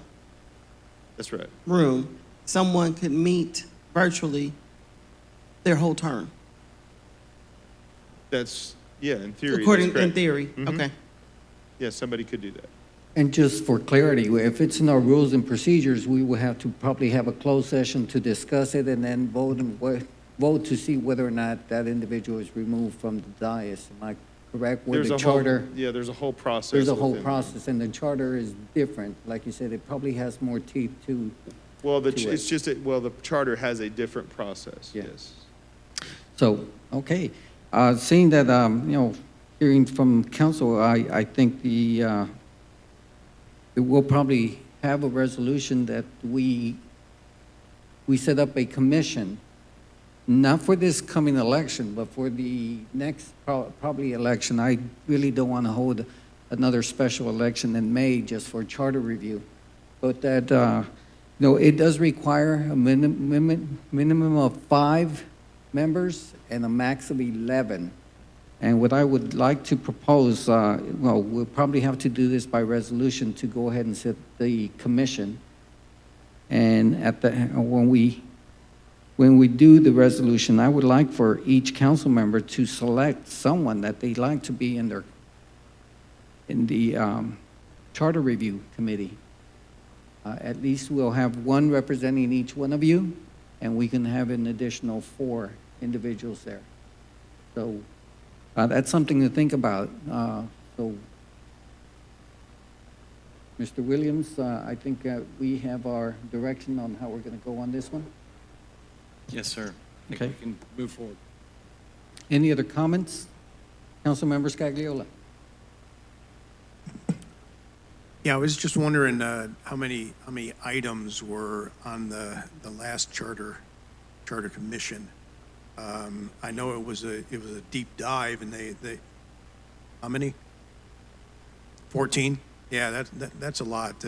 That's right. room, someone could meet virtually their whole term. That's, yeah, in theory. According, that's correct. in theory, Mhm. okay. Yeah, somebody could do that. And just for clarity, if it's in our rules and procedures, we will have to probably have a closed session to discuss it and then vote to see whether or not that individual is removed from the dais. Am I correct? Where There's the a whole, charter, yeah, there's a whole process. there's a whole within that. process, and the charter is different. Like you said, it probably has more teeth to. Well, to it. it's just, well, the charter has a different process, Yeah. yes. So, okay, seeing that, hearing from council, I think we'll probably have a resolution that we set up a commission, not for this coming election, but for the next probably election. I really don't want to hold another special election in May just for charter review. But that, it does require a minimum of 5 members and a max of 11. And what I would like to propose, we'll probably have to do this by resolution to go ahead and set the commission. And when we do the resolution, I would like for each council member to select someone that they'd like to be in the charter review committee. At least we'll have one representing each one of you, and we can have an additional 4 individuals there. So that's something to think about. So, Mr. Williams, I think we have our direction on how we're going to go on this one. Yes, sir. I think Okay. we can move forward. Any other comments? Councilmember Scagliola. Yeah, I was just wondering how many items were on the last charter commission. I know it was a deep dive, and they how many? 14. Yeah, that's a lot.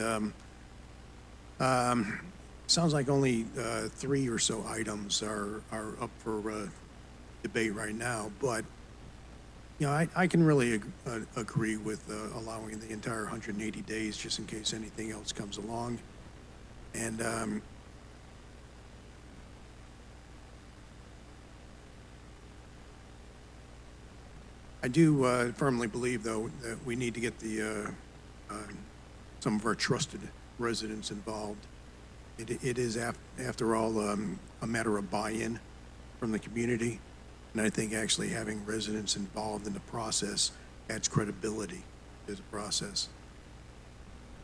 Sounds like only 3 or so items are up for debate right now, but I can really agree with allowing the entire 180 days just in case anything else comes along. And I do firmly believe, though, that we need to get some of our trusted residents involved. It is, after all, a matter of buy-in from the community. And I think actually having residents involved in the process adds credibility to the process.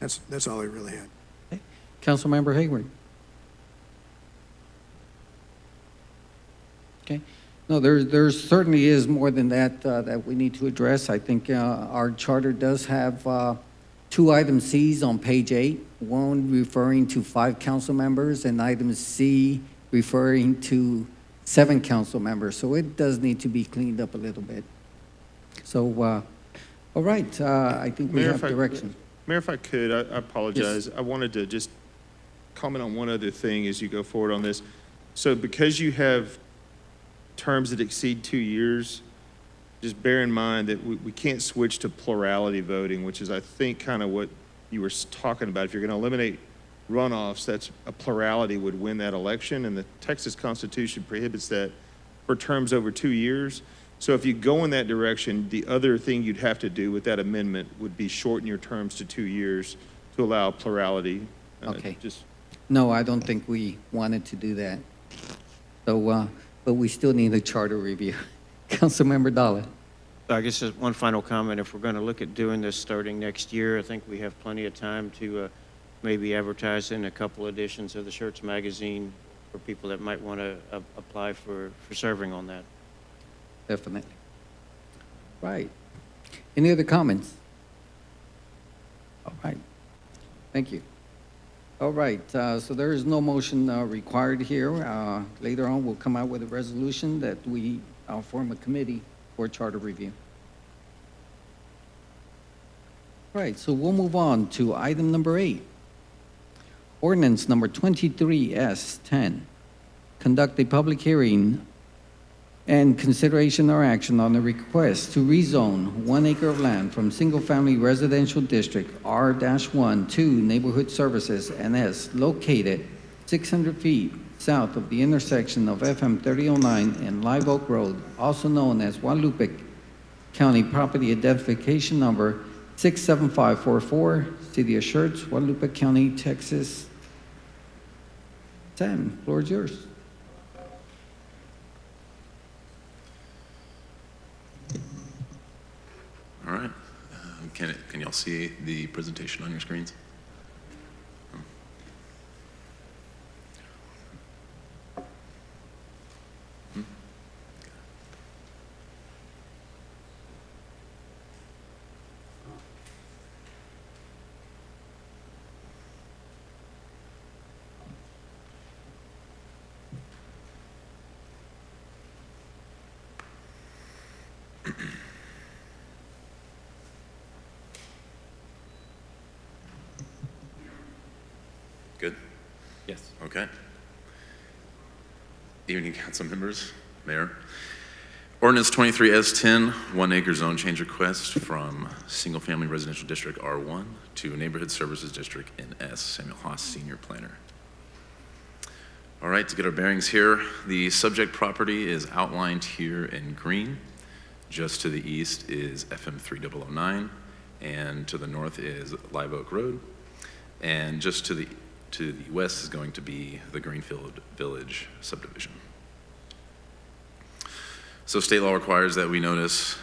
That's all I really had. Okay. Councilmember Hayward. Okay. No, there certainly is more than that that we need to address. I think our charter does have 2 item Cs on page 8, one referring to 5 council members, and item C referring to 7 council members. So it does need to be cleaned up a little bit. So, all right, I think we have direction. Mayor, if I could, I apologize. Yes. I wanted to just comment on one other thing as you go forward on this. So because you have terms that exceed 2 years, just bear in mind that we can't switch to plurality voting, which is, I think, kind of what you were talking about. If you're going to eliminate runoffs, that's a plurality would win that election, and the Texas Constitution prohibits that for terms over 2 years. So if you go in that direction, the other thing you'd have to do with that amendment would be shorten your terms to 2 years to allow plurality. Okay. No, I don't think we wanted to do that. So, but we still need a charter review. Councilmember Dalla. I guess just one final comment. If we're going to look at doing this starting next year, I think we have plenty of time to maybe advertise in a couple editions of the Schertz magazine for people that might want to apply for serving on that. Definitely. Right. Any other comments? All right. Thank you. All right, so there is no motion required here. Later on, we'll come out with a resolution that we form a committee for charter review. All right, so we'll move on to item number 8. Ordinance number 23S10. Conduct a public hearing and consideration or action on the request to rezone 1 acre of land from single-family residential district R-1 to neighborhood services NS located 600 feet south of the intersection of FM 3009 and Live Oak Road, also known as Guadalupe County Property Identification Number 67544, City of Schertz, Guadalupe County, Texas. Sam, floor is yours. All right. Can y'all see the presentation on your screens? Good? Yes. Okay. Evening, council members, mayor. Ordinance 23S10, 1 acre zone change request from single family residential district R1 to neighborhood services district NS, Samuel Haas, senior planner. All right, to get our bearings here, the subject property is outlined here in green. Just to the east is FM 3009, and to the north is Live Oak Road. And just to the west is going to be the Greenfield Village subdivision. So state law requires that we notice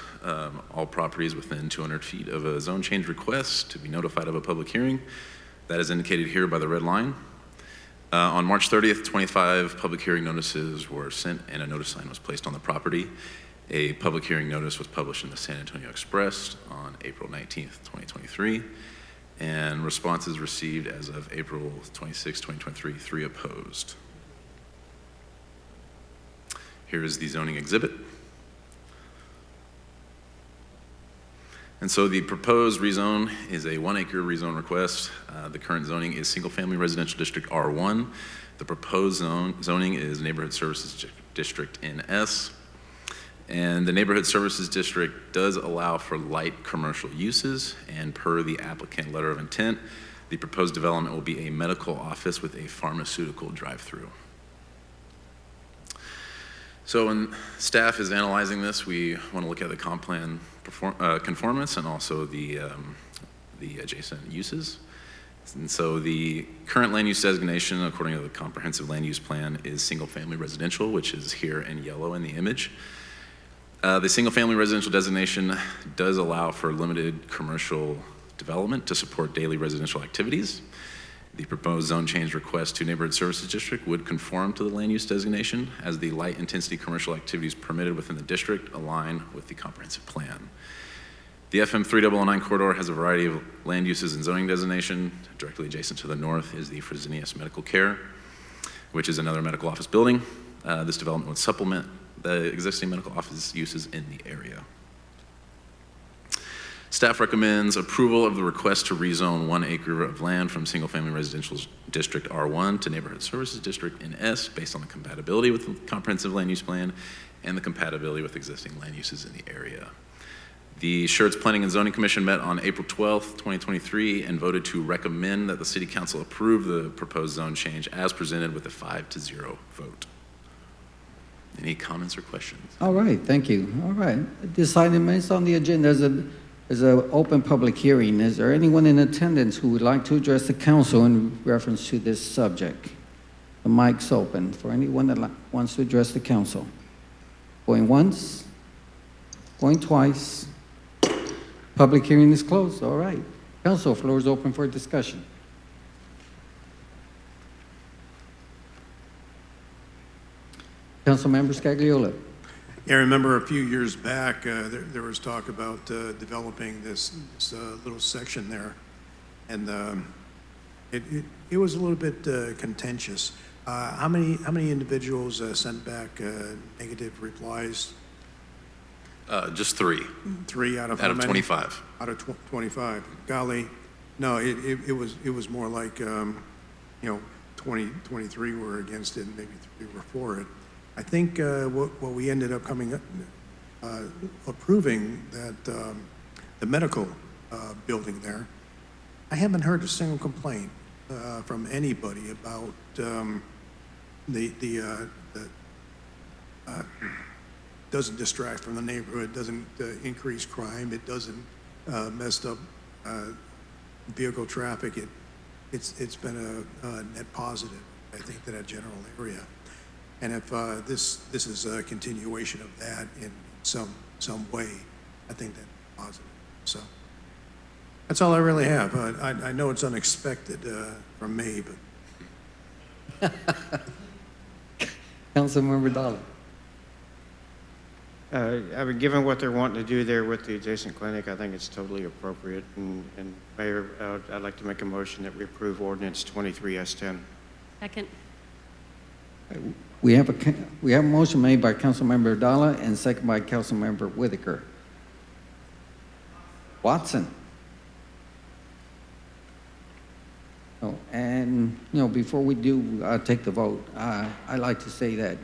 all properties within 200 feet of a zone change request to be notified of a public hearing. That is indicated here by the red line. On March 30th, 25 public hearing notices were sent and a notice sign was placed on the property. A public hearing notice was published in the San Antonio Express on April 19th, 2023. And responses received as of April 26, 2023, 3 opposed. Here is the zoning exhibit. And so the proposed rezone is a 1 acre rezone request. The current zoning is single family residential district R1. The proposed zoning is neighborhood services district NS. And the neighborhood services district does allow for light commercial uses, and per the applicant letter of intent, the proposed development will be a medical office with a pharmaceutical drive-through. So when staff is analyzing this, we want to look at the comp plan conformance and also the adjacent uses. And so the current land use designation, according to the comprehensive land use plan, is single family residential, which is here in yellow in the image. The single-family residential designation does allow for limited commercial development to support daily residential activities. The proposed zone change request to neighborhood services district would conform to the land use designation as the light intensity commercial activities permitted within the district align with the comprehensive plan. The FM 3009 corridor has a variety of land uses and zoning designation. Directly adjacent to the north is the Fresenius Medical Care, which is another medical office building. This development would supplement the existing medical office uses in the area. Staff recommends approval of the request to rezone 1 acre of land from single-family residential district R1 to neighborhood services district NS based on the compatibility with the comprehensive land use plan and the compatibility with existing land uses in the area. The Schertz Planning and Zoning Commission met on April 12th, 2023 and voted to recommend that the City Council approve the proposed zone change as presented with a 5-0 vote. Any comments or questions? All right, thank you. All right, this item is on the agenda as an open public hearing. Is there anyone in attendance who would like to address the council in reference to this subject? The mic's open for anyone that wants to address the council. Going once, going twice. Public hearing is closed. All right. Council, floor is open for discussion. Councilmember Scagliola. Yeah, I remember a few years back, there was talk about developing this little section there And it was a little bit contentious. How many individuals sent back negative replies? Just 3. 3 out of Out how of many? 25. Out of 25. Golly, no, it was more like 23 were against it and maybe 3 were for it. I think what we ended up approving that the medical building there. I haven't heard a single complaint from anybody about doesn't distract from the neighborhood, doesn't increase crime, it doesn't mess up vehicle traffic. It's been a net positive, I think, to that general area. And if this is a continuation of that in some way, I think that's positive. So that's all I really have. I know it's unexpected from me, but. Councilmember Dollar. I mean, given what they're wanting to do there with the adjacent clinic, I think it's totally appropriate. And Mayor, I'd like to make a motion that we approve ordinance 23S10. Second. We have a motion made by Councilmember Dalla and second by Councilmember Whitaker. Watson. Oh, and before we do take the vote, I like to say that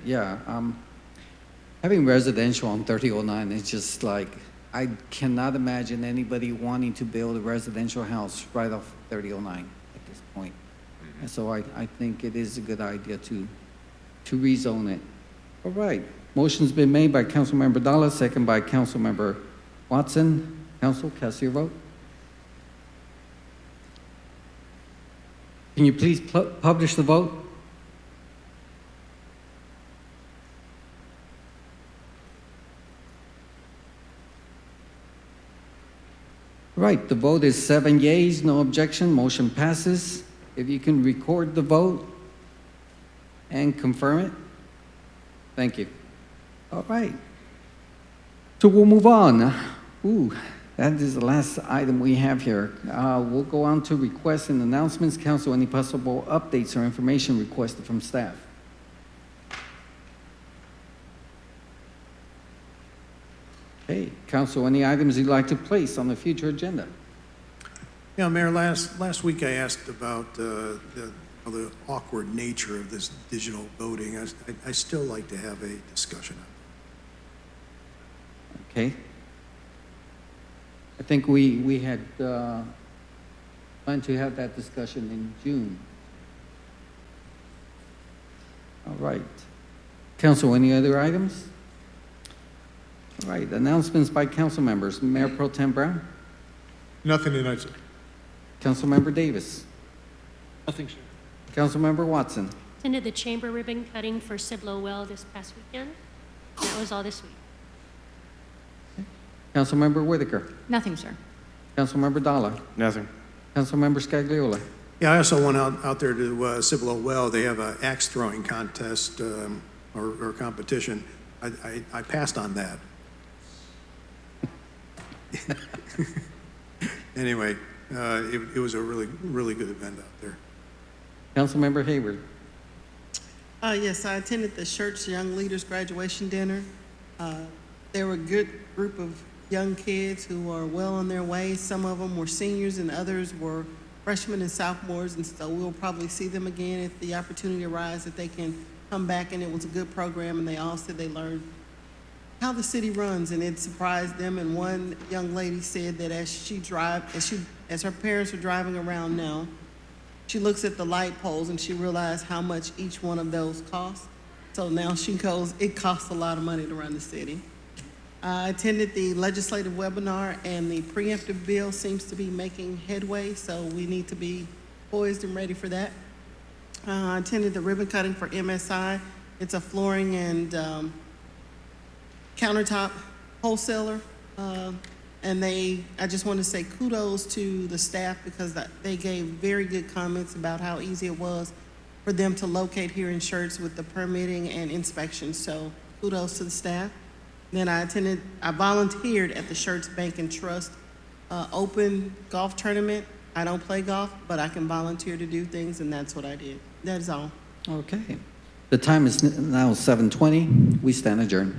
having residential on 3009 is just like, I cannot imagine anybody wanting to build a residential house right off 3009 at this point. And so I think it is a good idea to rezone it. All right, motion's been made by Councilmember Dalla, second by Councilmember Watson. Council, cast your vote. Can you please publish the vote? Right, the vote is 7 yeas, no objection, motion passes. If you can record the vote and confirm it. Thank you. All right. So we'll move on. Ooh, that is the last item we have here. We'll go on to requests and announcements. Council, any possible updates or information requested from staff? Hey, Council, any items you'd like to place on the future agenda? Yeah, Mayor, last week I asked about the awkward nature of this digital voting. I still like to have a discussion. Okay. I think we had planned to have that discussion in June. All right. Council, any other items? All right, announcements by council members. Mayor Pro Tem Brown? Nothing tonight, sir. Councilmember Davis? Nothing, sir. Councilmember Watson? Attended the chamber ribbon cutting for Cibolo Well this past weekend. That was all this week. Councilmember Whitaker? Nothing, sir. Councilmember Dalla? Nothing. Councilmember Scagliola? Yeah, I also went out there to Cibolo Well. They have an axe throwing contest or competition. I passed on that. Anyway, it was a really good event out there. Councilmember Hayward? Yes, I attended the Schertz Young Leaders Graduation Dinner. They were a good group of young kids who are well on their way. Some of them were seniors and others were freshmen and sophomores, and so we'll probably see them again if the opportunity arises that they can come back. And it was a good program, and they all said they learned how the city runs, and it surprised them. And one young lady said that as her parents are driving around now, she looks at the light poles and she realized how much each one of those costs. So now she goes, it costs a lot of money to run the city. I attended the legislative webinar, and the preemptive bill seems to be making headway, so we need to be poised and ready for that. I attended the ribbon cutting for MSI. It's a flooring and countertop wholesaler, and I just want to say kudos to the staff because they gave very good comments about how easy it was for them to locate here in Schertz with the permitting and inspection. So kudos to the staff. Then I volunteered at the Schertz Bank and Trust Open Golf Tournament. I don't play golf, but I can volunteer to do things, and that's what I did. That's all. Okay. The time is now 7:20. We stand adjourned.